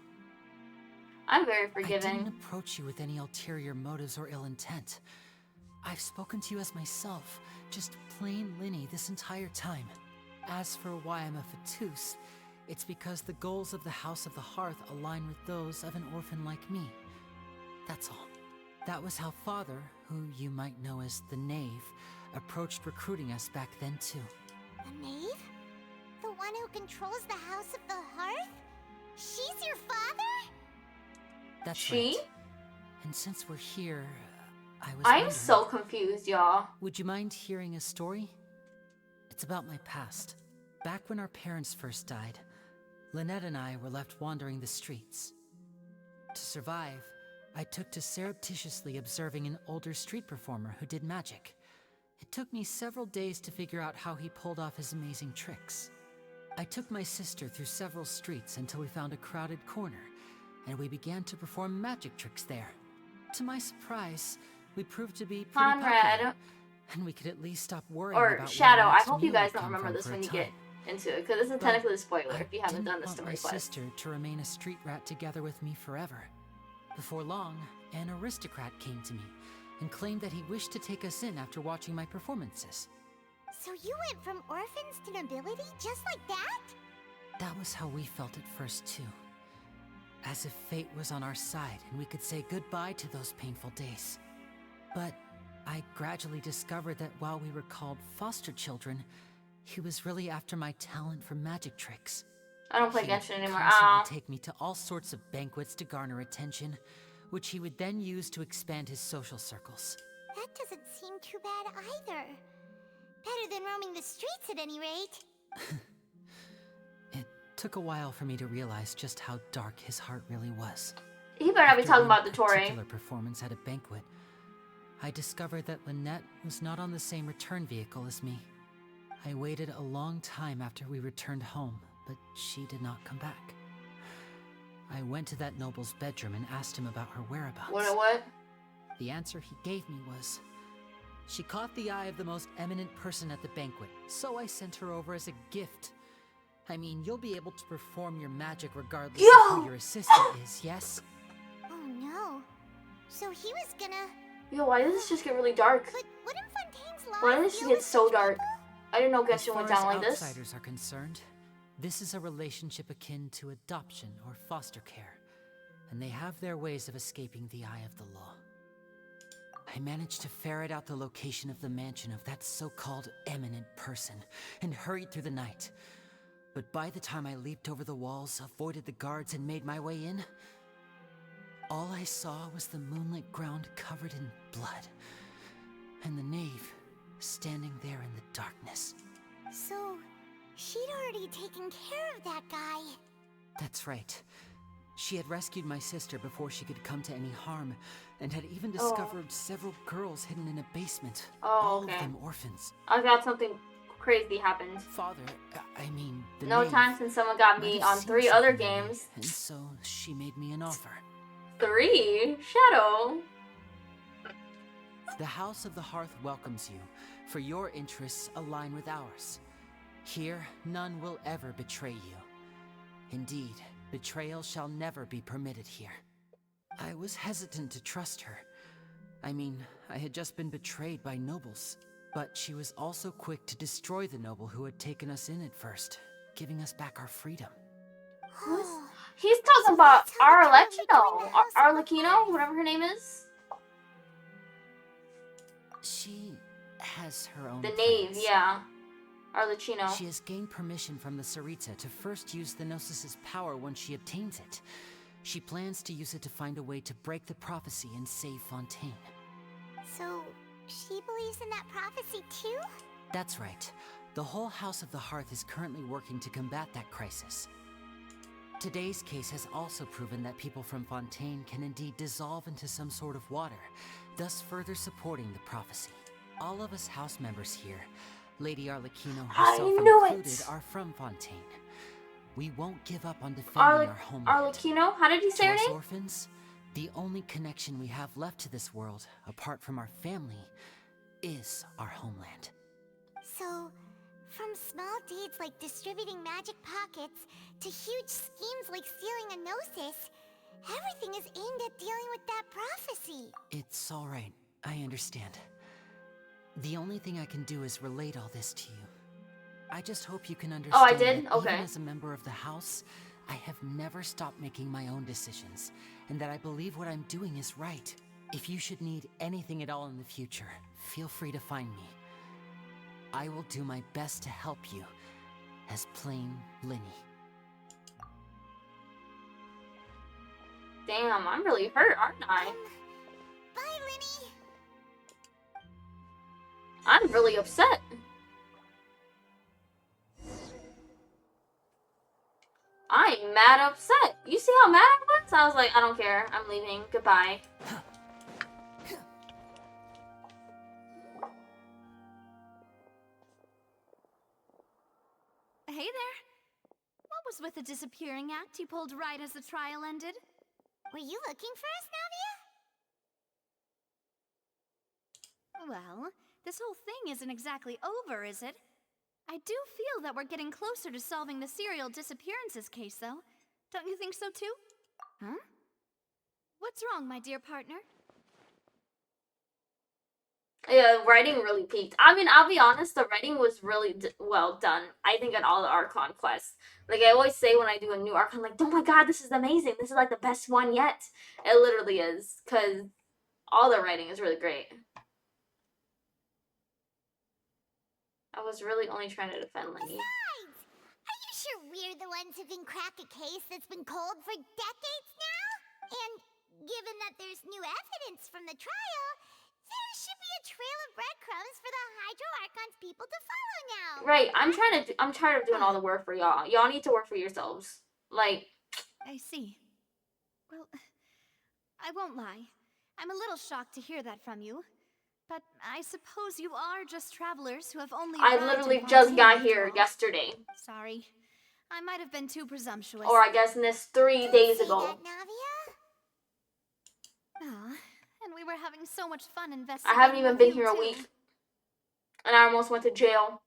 I'm very I forgiving. didn't approach you with any ulterior motives or ill intent. I've spoken to you as myself, just plain Linny this entire time. As for why I'm a Fatus, it's because the goals of the House of the Hearth align with those of an orphan like me. That's all. That was how Father, who you might know as the Knave, approached recruiting us back then too. The Knave? The one who controls the House of the Hearth? She's your father? That's She? right. And since we're here, I was I'm wondering, so confused, y'all. would you mind hearing a story? It's about my past. Back when our parents first died, Lynette and I were left wandering the streets. To survive, I took to surreptitiously observing an older street performer who did magic. It took me several days to figure out how he pulled off his amazing tricks. I took my sister through several streets until we found a crowded corner, and we began to perform magic tricks there. To my surprise, we proved to be pretty Conrad. popular, and we could at least stop worrying Or about where Shadow, our I next hope you meal guys would don't come remember from this for a when you time. get into it, because this is But technically a spoiler I if you haven't didn't done this want to my request. sister to remain a street rat together with me forever. Before long, an aristocrat came to me and claimed that he wished to take us in after watching my performances. So you went from orphans to nobility just like that? That was how we felt at first too. As if fate was on our side and we could say goodbye to those painful days. But I gradually discovered that while we were called foster children, he was really after my talent for magic tricks. I don't play He would Genshin anymore. constantly take me to all sorts of banquets to garner attention, which he would then use to expand his social circles. That doesn't seem too bad either. Better than roaming the streets at any rate. It took a while for me to realize just how dark his heart really was. He better not be After talking one about the Tory. particular performance at a banquet, I discovered that Lynette was not on the same return vehicle as me. I waited a long time after we returned home, but she did not come back. I went to that noble's bedroom and asked him about her whereabouts. What? The answer he gave me was, she caught the eye of the most eminent person at the banquet, so I sent her over as a gift. I mean, you'll be able to perform your magic regardless of who your assistant is, yes? Oh no. So he was gonna... Yo, why does this just get really dark? But wouldn't Fontaine's law Why did this deal get with so such dark? people? I didn't know As Genshin far went as down like this. outsiders are concerned, this is a relationship akin to adoption or foster care, and they have their ways of escaping the eye of the law. I managed to ferret out the location of the mansion of that so-called eminent person and hurried through the night. But by the time I leaped over the walls, avoided the guards, and made my way in, all I saw was the moonlit ground covered in blood, and the knave standing there in the darkness. So, she'd already taken care of that guy. That's right. She had rescued my sister before she could come to any harm, and had even Oh. discovered several girls hidden in a basement, Oh, all okay. of them orphans. I thought something crazy happened. Father, I mean, the No knave time since someone got might me have on seen 3 other something in me, games. and so she made me an offer. 3? Shadow. The House of the Hearth welcomes you, for your interests align with ours. Here, none will ever betray you. Indeed, betrayal shall never be permitted here. I was hesitant to trust her. I mean, I had just been betrayed by nobles, but she was also quick to destroy the noble who had taken us in at first, giving us back our freedom. He's talking about Arlecchino, whatever her name is. She has her own The knave, plans. yeah. Arlecchino. She has gained permission from the Sarita to first use the Gnosis' power when she obtains it. She plans to use it to find a way to break the prophecy and save Fontaine. So, she believes in that prophecy too? That's right. The whole House of the Hearth is currently working to combat that crisis. Today's case has also proven that people from Fontaine can indeed dissolve into some sort of water, thus further supporting the prophecy. All of us house members here, Lady Arlecchino herself included, are from Fontaine. We won't give up on defending our homeland. Arlecchino? How did you say To her us name? orphans, the only connection we have left to this world, apart from our family, is our homeland. So, from small deeds like distributing magic pockets to huge schemes like stealing a Gnosis, everything is aimed at dealing with that prophecy. It's all right. I understand. The only thing I can do is relate all this to you. I just hope you can understand. Oh, I did? That Okay. even as a member of the house, I have never stopped making my own decisions, and that I believe what I'm doing is right. If you should need anything at all in the future, feel free to find me. I will do my best to help you, as plain Linny. Damn, I'm really hurt, aren't I? Bye, Linny. I'm really upset. I'm mad upset. You see how mad I was? I was like, I don't care. I'm leaving. Goodbye. Hey there. What was with the disappearing act you pulled right as the trial ended? Were you looking for us, Navia? Well, this whole thing isn't exactly over, is it? I do feel that we're getting closer to solving the serial disappearances case, though. Don't you think so, too? Huh? What's wrong, my dear partner? Yeah, the writing really peaked. I mean, I'll be honest, the writing was really well done. I think in all the Archon quests. Like, I always say when I do a new Archon, like, oh my god, this is amazing. This is like the best one yet. It literally is. Because all the writing is really great. I was really only trying to defend Lenny. Besides, are you sure we're the ones who can crack a case that's been cold for decades now? And given that there's new evidence from the trial, there should be a trail of breadcrumbs for the Hydro Archon's people to follow now. Right, I'm tired of doing all the work for y'all. Y'all need to work for yourselves. Like, I see. Well, I won't lie. I'm a little shocked to hear that from you. But I suppose you are just travelers who have only I arrived literally in just got Fontaine here after all. yesterday. Sorry. I might have been too presumptuous. Or I guess this 3 days ago. Aw, and we were having so much fun I investigating. haven't even with been you, here a too. week. And I almost went to jail.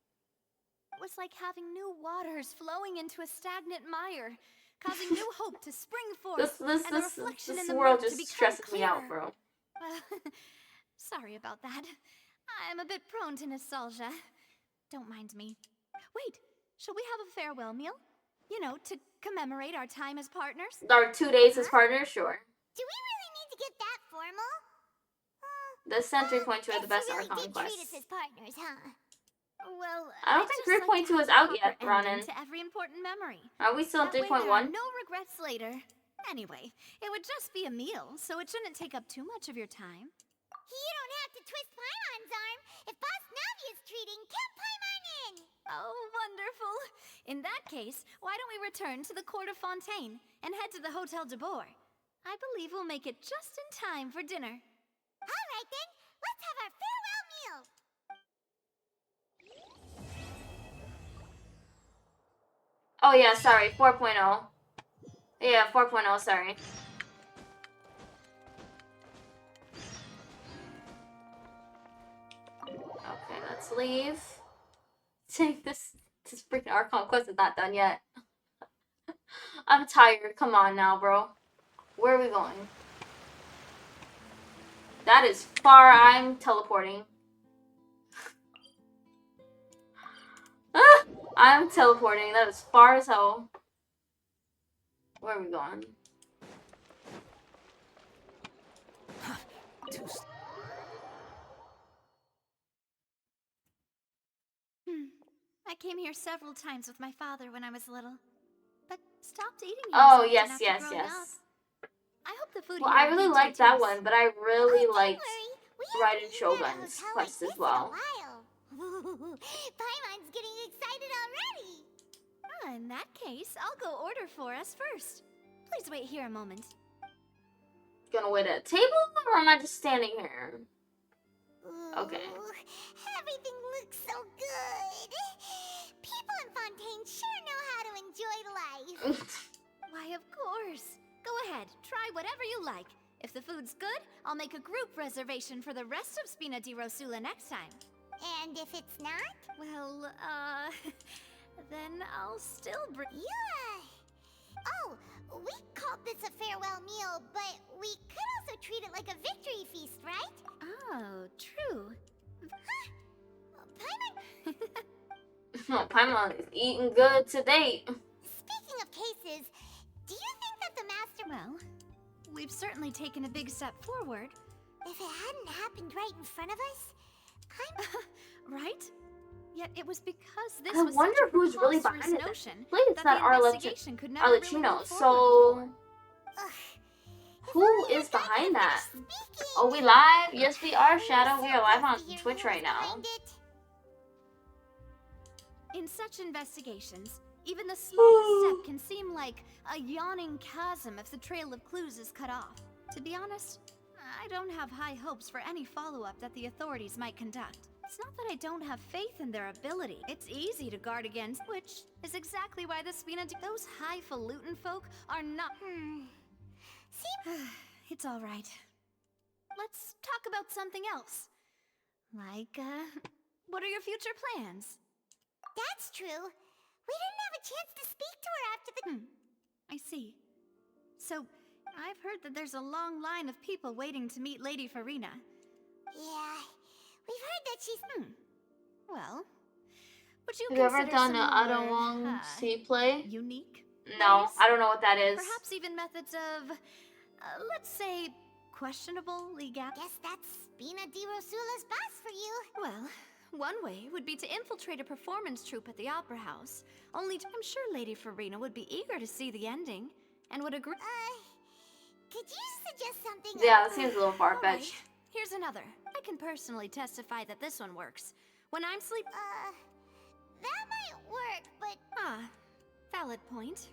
It was like having new waters flowing into a stagnant mire, causing new hope to spring forth, and a reflection in This the world murk to just become stresses clearer. me out, bro. Sorry about that. I'm a bit prone to nostalgia. Don't mind me. Wait, shall we have a farewell meal? You know, to commemorate our time as partners? Our 2 days as partners, sure. Do we really need to get that formal? The Sentry Point 2 are the best You really Archon did treat us quests. as partners, huh? Well, I don't I'd think just like 3.2 to is have out a yet, proper Ronan. ending to every important memory. Are we still at That way there are 3.1? no regrets later. Anyway, it would just be a meal, so it shouldn't take up too much of your time. You don't have to twist Paimon's arm. If Boss Navia's treating, count Paimon in. Oh, wonderful. In that case, why don't we return to the court of Fontaine and head to the Hotel de Boer? I believe we'll make it just in time for dinner. All right then, let's have our farewell meal. Oh yeah, sorry, 4.0. Yeah, 4.0, sorry. Okay, let's leave. Take this freaking Archon quest is not done yet. I'm tired. Come on now, bro. Where are we going? That is far. I'm teleporting. Ah, I'm teleporting. That is far as hell. Where are we going? I came here several times with my father when I was little, but stopped eating here Oh, often yes, after yes, growing yes. up. I hope the food Well, here I will really be liked that delicious. one, but I really liked Raiden Shogun's quest as well. Paimon's getting excited already. In that case, I'll go order for us first. Please wait here a moment. Gonna wait at a table, or am I just standing here? Okay. Ooh, everything looks so good. People in Fontaine sure know how to enjoy life. Why, of course. Go ahead, try whatever you like. If the food's good, I'll make a group reservation for the rest of Spina di Rosula next time. And if it's not? Well, then I'll still bring... Yeah. Oh, we called this a farewell meal, but we could also treat it like a victory feast, right? Oh, true. Paimon? Paimon is eating good to date. Speaking of cases, do you think that the master... Well, we've certainly taken a big step forward. If it hadn't happened right in front of us, Right? Yet it was because this I was wonder such a who's really preposterous behind it. notion Please, it's that not the investigation could never really Arlecchino. move So, forward who is behind that? Oh, we live? Yes, we are, Shadow. We are live on Twitch right now. In such investigations, even the smallest step can seem like a yawning chasm if the trail of clues is cut off. To be honest, I don't have high hopes for any follow-up that the authorities might conduct. It's not that I don't have faith in their ability. It's easy to guard against, which is exactly why the those highfalutin folk are not... It's all right. Let's talk about something else. Like, what are your future plans? That's true. We didn't have a chance to speak to her after the... I see. So, I've heard that there's a long line of people waiting to meet Lady Furina. Yeah, we've heard that she's... Well, would you Have you ever consider done some an more, Adawong C play? unique No, ways? I don't know what that is. Perhaps even methods of, let's say, questionable legal... Guess that's Spina di Rosula's boss for you. Well, one way would be to infiltrate a performance troupe at the Opera House. I'm sure Lady Furina would be eager to see the ending, and would agree... Could you suggest something? Yeah, it seems a little far-fetched. Alright, here's another. I can personally testify that this one works. When I'm sleep... that might work, but... valid point.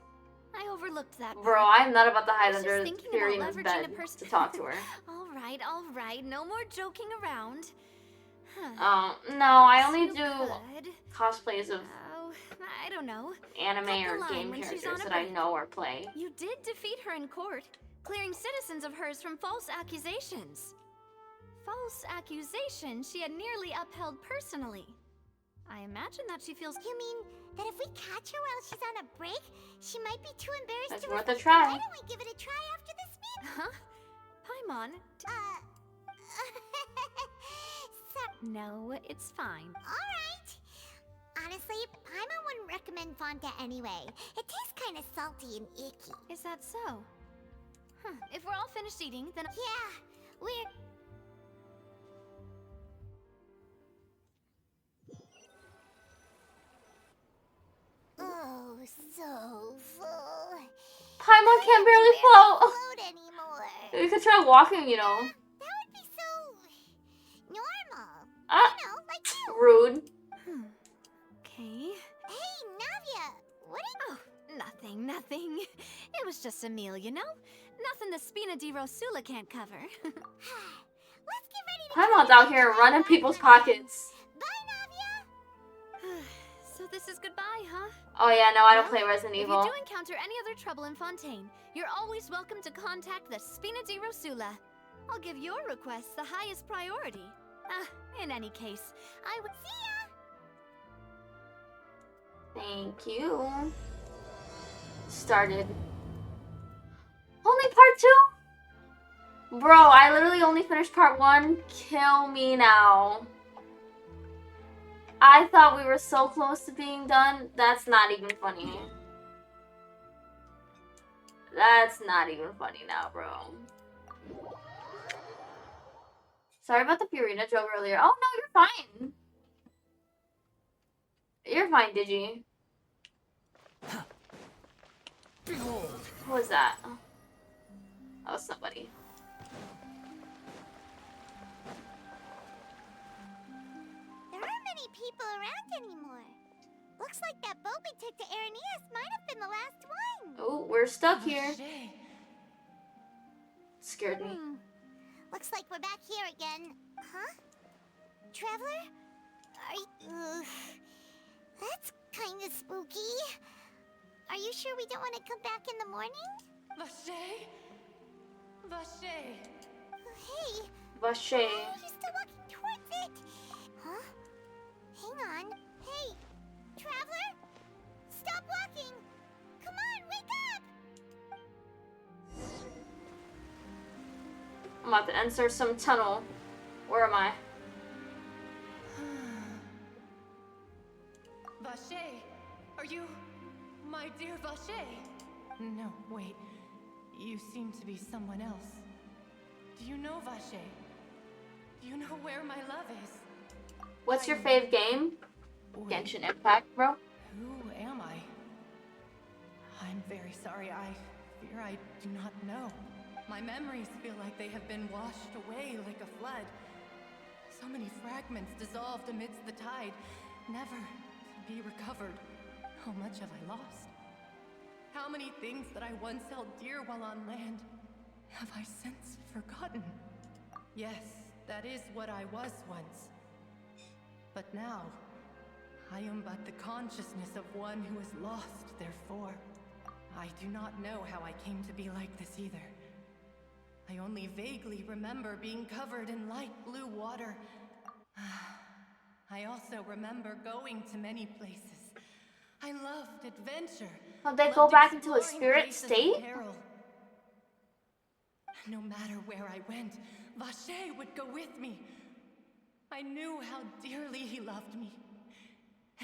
I overlooked that part. Bro, I'm not about to hide I was under just thinking Furina's about bed leveraging a person... to talk to her. Alright, no more joking around. No, I only You do could. cosplays of Oh, I don't know. anime Cut the or line game when she's characters on a that I break. know or play. You did defeat her in court, clearing citizens of hers from false accusations. False accusations she had nearly upheld personally. I imagine that she feels... You mean that if we catch her while she's on a break, she might be too embarrassed That's to... worth a try. Why don't we give it a try after this meeting? Huh? Paimon? No, it's fine. Alright. Honestly, Paimon wouldn't recommend Fonta anyway. It tastes kind of salty and icky. Is that so? If we're all finished eating, then... Yeah, we're... Oh, so full. Paimon can't barely float. Anymore. You could try walking, you know. That would be so... normal. Ah, You know, like you. rude. Okay. Hey, Navia, what did... Oh, nothing. It was just a meal, you know? Nothing the Spina di Rosula can't cover. Let's get ready to... Paimon's out here running people's pockets. Bye, Navia. So this is goodbye, huh? Oh yeah, no, I don't Well, play Resident Evil. If you do encounter any other trouble in Fontaine, you're always welcome to contact the Spina di Rosula. I'll give your request the highest priority. In any case, I would... See ya! Thank you. Started. Only part 2? Bro, I literally only finished part 1. Kill me now. I thought we were so close to being done. That's not even funny. That's not even funny now, bro. Sorry about the Furina joke earlier. Oh no, you're fine. You're fine, Digi. Behold. Who was that? Oh, somebody. There aren't many people around anymore. Looks like that boat we took to Araneas might have been the last one. Oh, we're stuck here. Scared me. Looks like we're back here again. Huh? Traveler? Are you... that's kind of spooky. Are you sure we don't want to come back in the morning? Vache? Vache. Hey. Vache. You're still walking towards it. Huh? Hang on. Hey, Traveler? Stop walking. Come on, wake up. I'm about to enter some tunnel. Where am I? Vache, are you my dear Vache? No, wait. You seem to be someone else. Do you know Vache? Do you know where my love is? What's your fave game? Genshin Impact, bro. Who am I? I'm very sorry. I fear I do not know. My memories feel like they have been washed away like a flood. So many fragments dissolved amidst the tide, never to be recovered. How much have I lost? How many things that I once held dear while on land have I since forgotten? Yes, that is what I was once. But now, I am but the consciousness of one who is lost, therefore. I do not know how I came to be like this either. I only vaguely remember being covered in light blue water. I also remember going to many places. I loved adventure. How'd they go back into a spirit state? No matter where I went, Vache would go with me. I knew how dearly he loved me.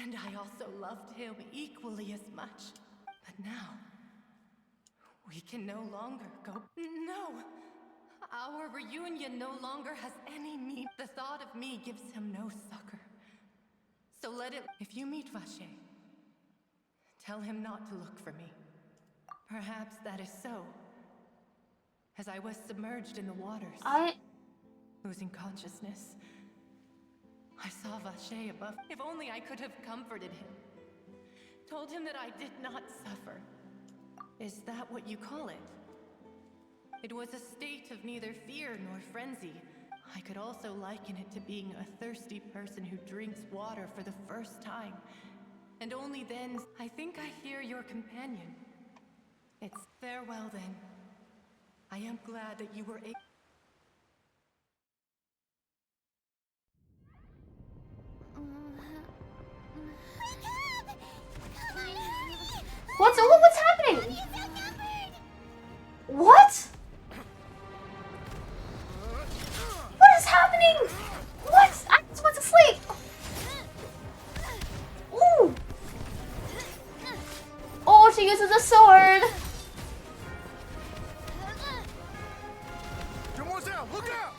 And I also loved him equally as much. But now, we can no longer go. No! Our reunion no longer has any meaning. The thought of me gives him no succor. So let it. If you meet Vache, tell him not to look for me. Perhaps that is so. As I was submerged in the waters, losing consciousness, I saw Vache above. If only I could have comforted him. Told him that I did not suffer. Is that what you call it? It was a state of neither fear nor frenzy. I could also liken it to being a thirsty person who drinks water for the first time. And only then, I think I hear your companion. It's farewell then. I am glad that you were able. What's happening? What? What is happening? What? I just went to sleep. Ooh. Oh, she uses a sword. Demoiselle, look out!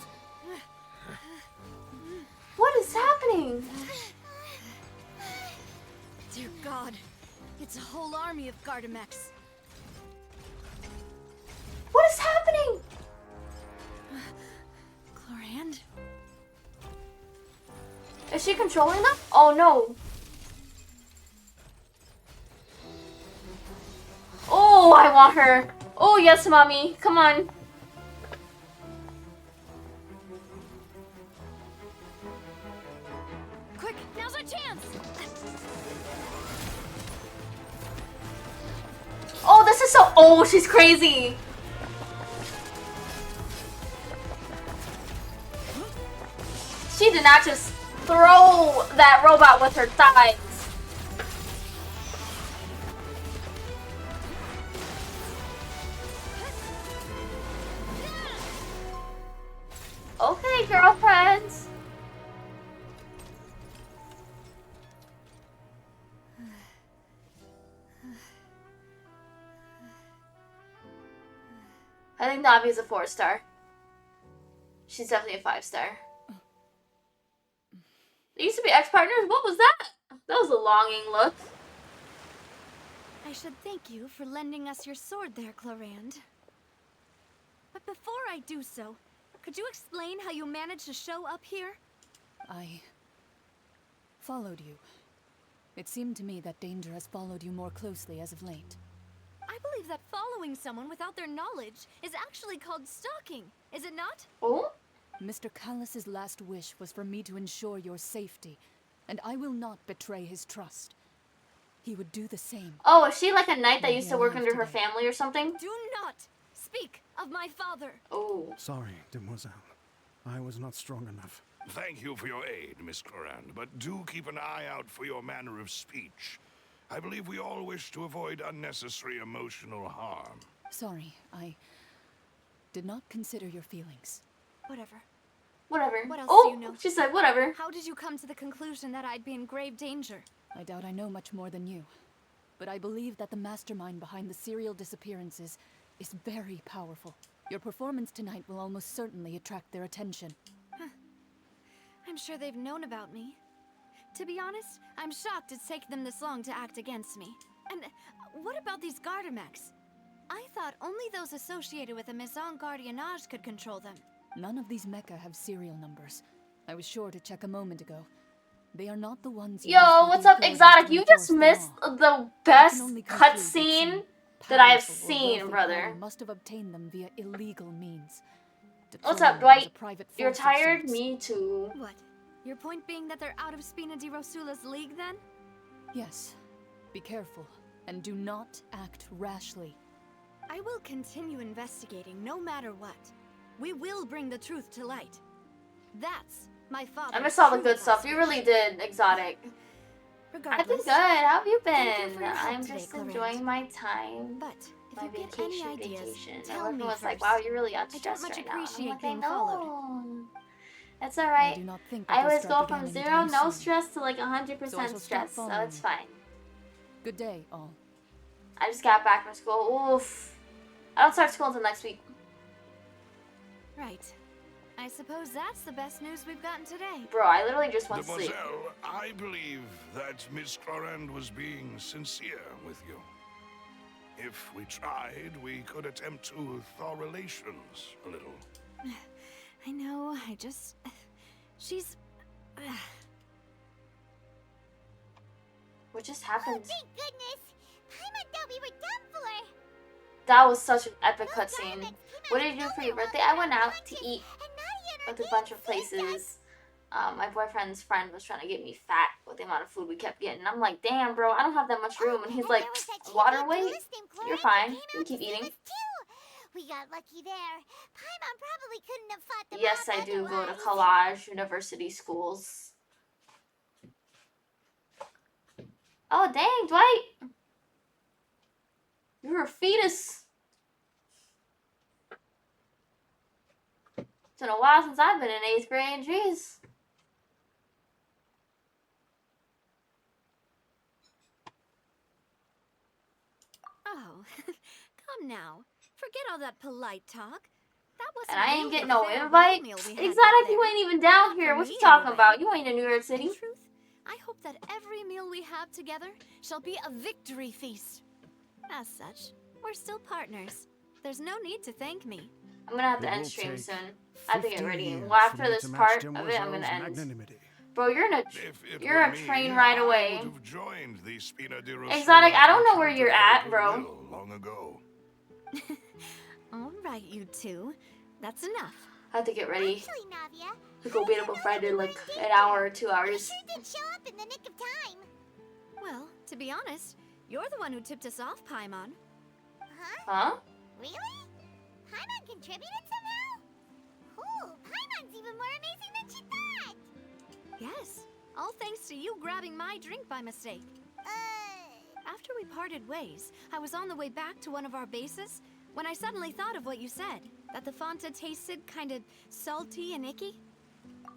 What is happening? Dear God, it's a whole army of Gardamex. What is happening? Chlorand? Is she controlling them? Oh no. Oh, I want her. Oh yes, mommy. Come on. Quick, now's our chance! Oh, this is so. Oh, she's crazy. She did not just throw that robot with her thighs. Okay, girlfriends. I think Navi's a 4-star. She's definitely a 5-star. They used to be ex-partners? What was that? That was a longing look. I should thank you for lending us your sword there, Chlorand. But before I do so, could you explain how you managed to show up here? I followed you. It seemed to me that danger has followed you more closely as of late. I believe that following someone without their knowledge is actually called stalking, is it not? Oh? Mr. Callus's last wish was for me to ensure your safety, and I will not betray his trust. He would do the same. Oh, is she like a knight that Were used he to work alive under her today. family or something? Do not speak of my father. Oh. Sorry, demoiselle. I was not strong enough. Thank you for your aid, Miss Clorand, but do keep an eye out for your manner of speech. I believe we all wish to avoid unnecessary emotional harm. Sorry, I did not consider your feelings. Whatever. Whatever. What else Oh, do you know? she said whatever. How did you come to the conclusion that I'd be in grave danger? I doubt I know much more than you, but I believe that the mastermind behind the serial disappearances is very powerful. Your performance tonight will almost certainly attract their attention. I'm sure they've known about me. To be honest, I'm shocked it's taken them this long to act against me. And what about these Gardamex? I thought only those associated with the Maison Gardiennage could control them. None of these mecha have serial numbers. I was sure to check a moment ago. They are not the ones. Yo, what's up, Exotic? You just missed the best cutscene that I have seen, brother. Must have obtained them via illegal means. What's up, Dwight? You're tired? Me too. What? Your point being that they're out of Spina di Rosula's league, then? Yes. Be careful, and do not act rashly. I will continue investigating no matter what. We will bring the truth to light. That's my father. I missed all the good stuff. You really did, Exotic. I've been good. How have you been? I'm just enjoying my time. But my vacation. Tell Everyone me was like, first. "Wow, you're really I don't unstressed much right now." I'm appreciate like, being "I followed. know. That's all right. do not think I that they'll always go strike from again 0, anytime no soon. stress to like So I 100% shall stop stress, so following it's you. fine. Good day, all. I just got back from school. Oof. I don't start school until next week. Right. I suppose that's the best news we've gotten today. Bro, I literally just went to sleep. Mademoiselle, I believe that Miss Clorand was being sincere with you. If we tried, we could attempt to thaw relations a little. I know, she's... What just happened? Thank goodness! Paimon thought we were done for! That was such an epic cutscene. What did you do for your birthday? I went out to eat at a bunch of places. My boyfriend's friend was trying to get me fat with the amount of food we kept getting. I'm like, damn, bro, I don't have that much room. And he's like, water weight? You're fine. You can keep eating. We got lucky there. Paimon probably couldn't have fought them Yes, off I do go to otherwise. collage university schools. Oh, dang, Dwight. You're a fetus. It's been a while since I've been in 8th grade. Jeez. Oh, come now. Forget all that polite talk. That wasn't And I ain't really getting a no fair invite. meal we had Exotic, back you there. ain't even down here. For What me, you talking anyway. about? You ain't in New York City. In truth, I hope that every meal we have together shall be a victory feast. As such, we're still partners. There's no need to thank me. I'm gonna have to It end will stream take soon. I have to get 50 ready. years Well, for after me this to match part of it, I'm Demoiselle's gonna end. magnanimity. Bro, you're Were a me, train ride I away. would have joined the Spina di Rosula Exotic, I don't know where Ancient you're of at, Good bro. Will long ago. All right, you two. That's enough. I have to get ready Actually, Navia, to go beat up a friend in like an hour or 2 hours. sure did show up in the nick of time. Well, to be honest, you're the one who tipped us off, Paimon. Huh? Really? Paimon contributed somehow? Ooh, Paimon's even more amazing than she thought! Yes, all thanks to you grabbing my drink by mistake. After we parted ways, I was on the way back to one of our bases when I suddenly thought of what you said, that the Fanta tasted kind of salty and icky.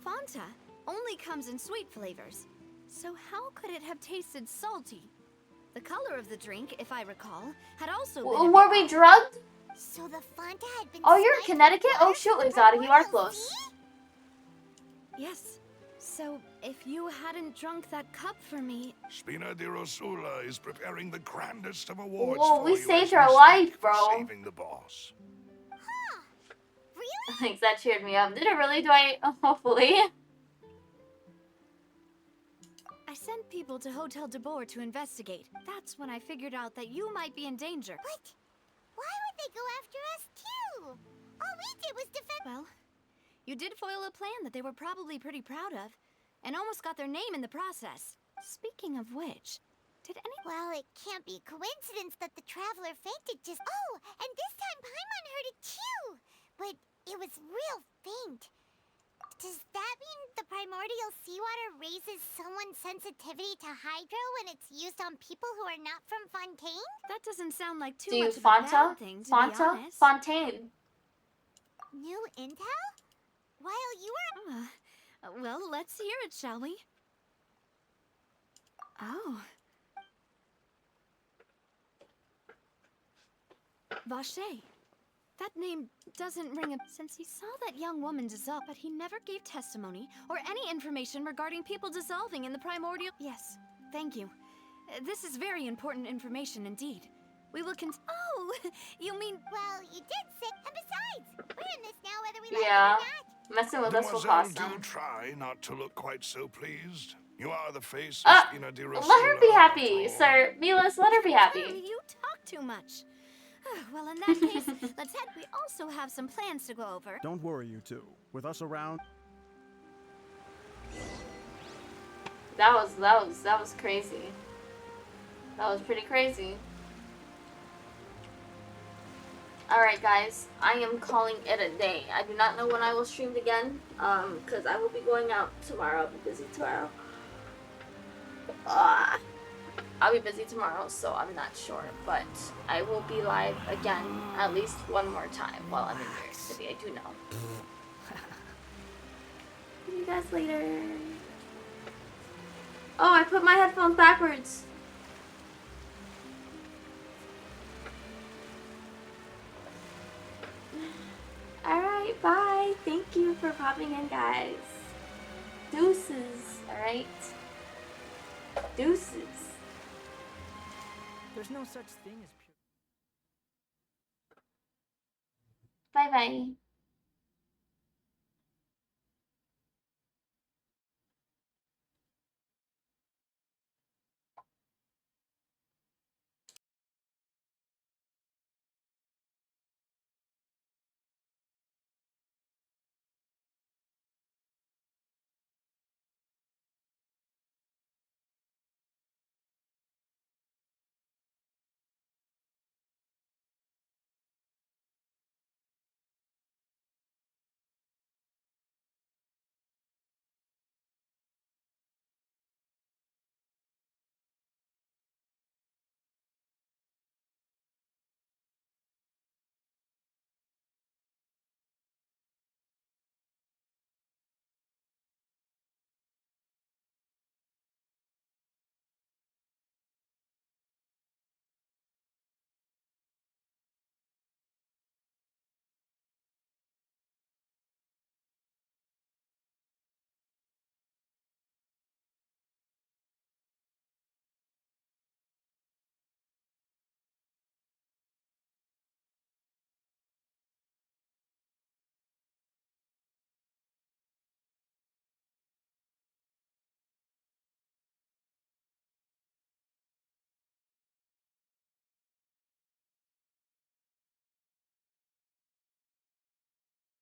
Fanta only comes in sweet flavors, so how could it have tasted salty? The color of the drink, if I recall, had also been a Were bit we off. drugged? So the Fanta had been Oh, you're in spiked with Connecticut? Oh, water shoot, from Exotic, you are Primordial close. Sea? Yes. So, if you hadn't drunk that cup for me... Spina di Rosula is preparing the grandest of awards Whoa, for we you saved as her we life, speak for bro. saving the boss. Thanks, that cheered me up. Did it really, Dwight? Hopefully. I sent people to Hotel de Boer to investigate. That's when I figured out that you might be in danger. What? Why would they go after us too? All we did was defend. Well, you did foil a plan that they were probably pretty proud of, and almost got their name in the process. Speaking of which, did any— Well, it can't be coincidence that the traveler fainted just— Oh, and this time Paimon heard it too! But it was real faint. Does that mean the primordial seawater raises someone's sensitivity to hydro when it's used on people who are not from Fontaine? That doesn't sound like too Do you much of a Fanta? bad thing, to be Fanta? honest. Fontaine. New intel? While you were— Well, let's hear it, shall we? Oh. Vache. That name doesn't ring a— Since he saw that young woman dissolve, but he never gave testimony or any information regarding people dissolving in the primordial— Yes, thank you. This is very important information indeed. We will Oh, you mean— Well, you did say— And besides, we're in this now whether we like Yeah. it or not. Messing with us will Mademoiselle, cost do them. try not to look quite so pleased. You are the face of Spina di Let her be happy, sir. Milos, let her be happy. You talk too much. Well, in that case, let's head. We also have some plans to go over. Don't worry, you two. With us around. That was crazy. That was pretty crazy. Alright guys, I am calling it a day. I do not know when I will stream again, because I will be going out tomorrow. I'll be busy tomorrow. I'll be busy tomorrow, so I'm not sure, but I will be live again at least one more time while I'm in New York City. I do know. See you guys later. Oh, I put my headphones backwards. Alright, bye. Thank you for popping in, guys. Deuces, alright? Deuces. There's no such thing as pure. Bye-bye.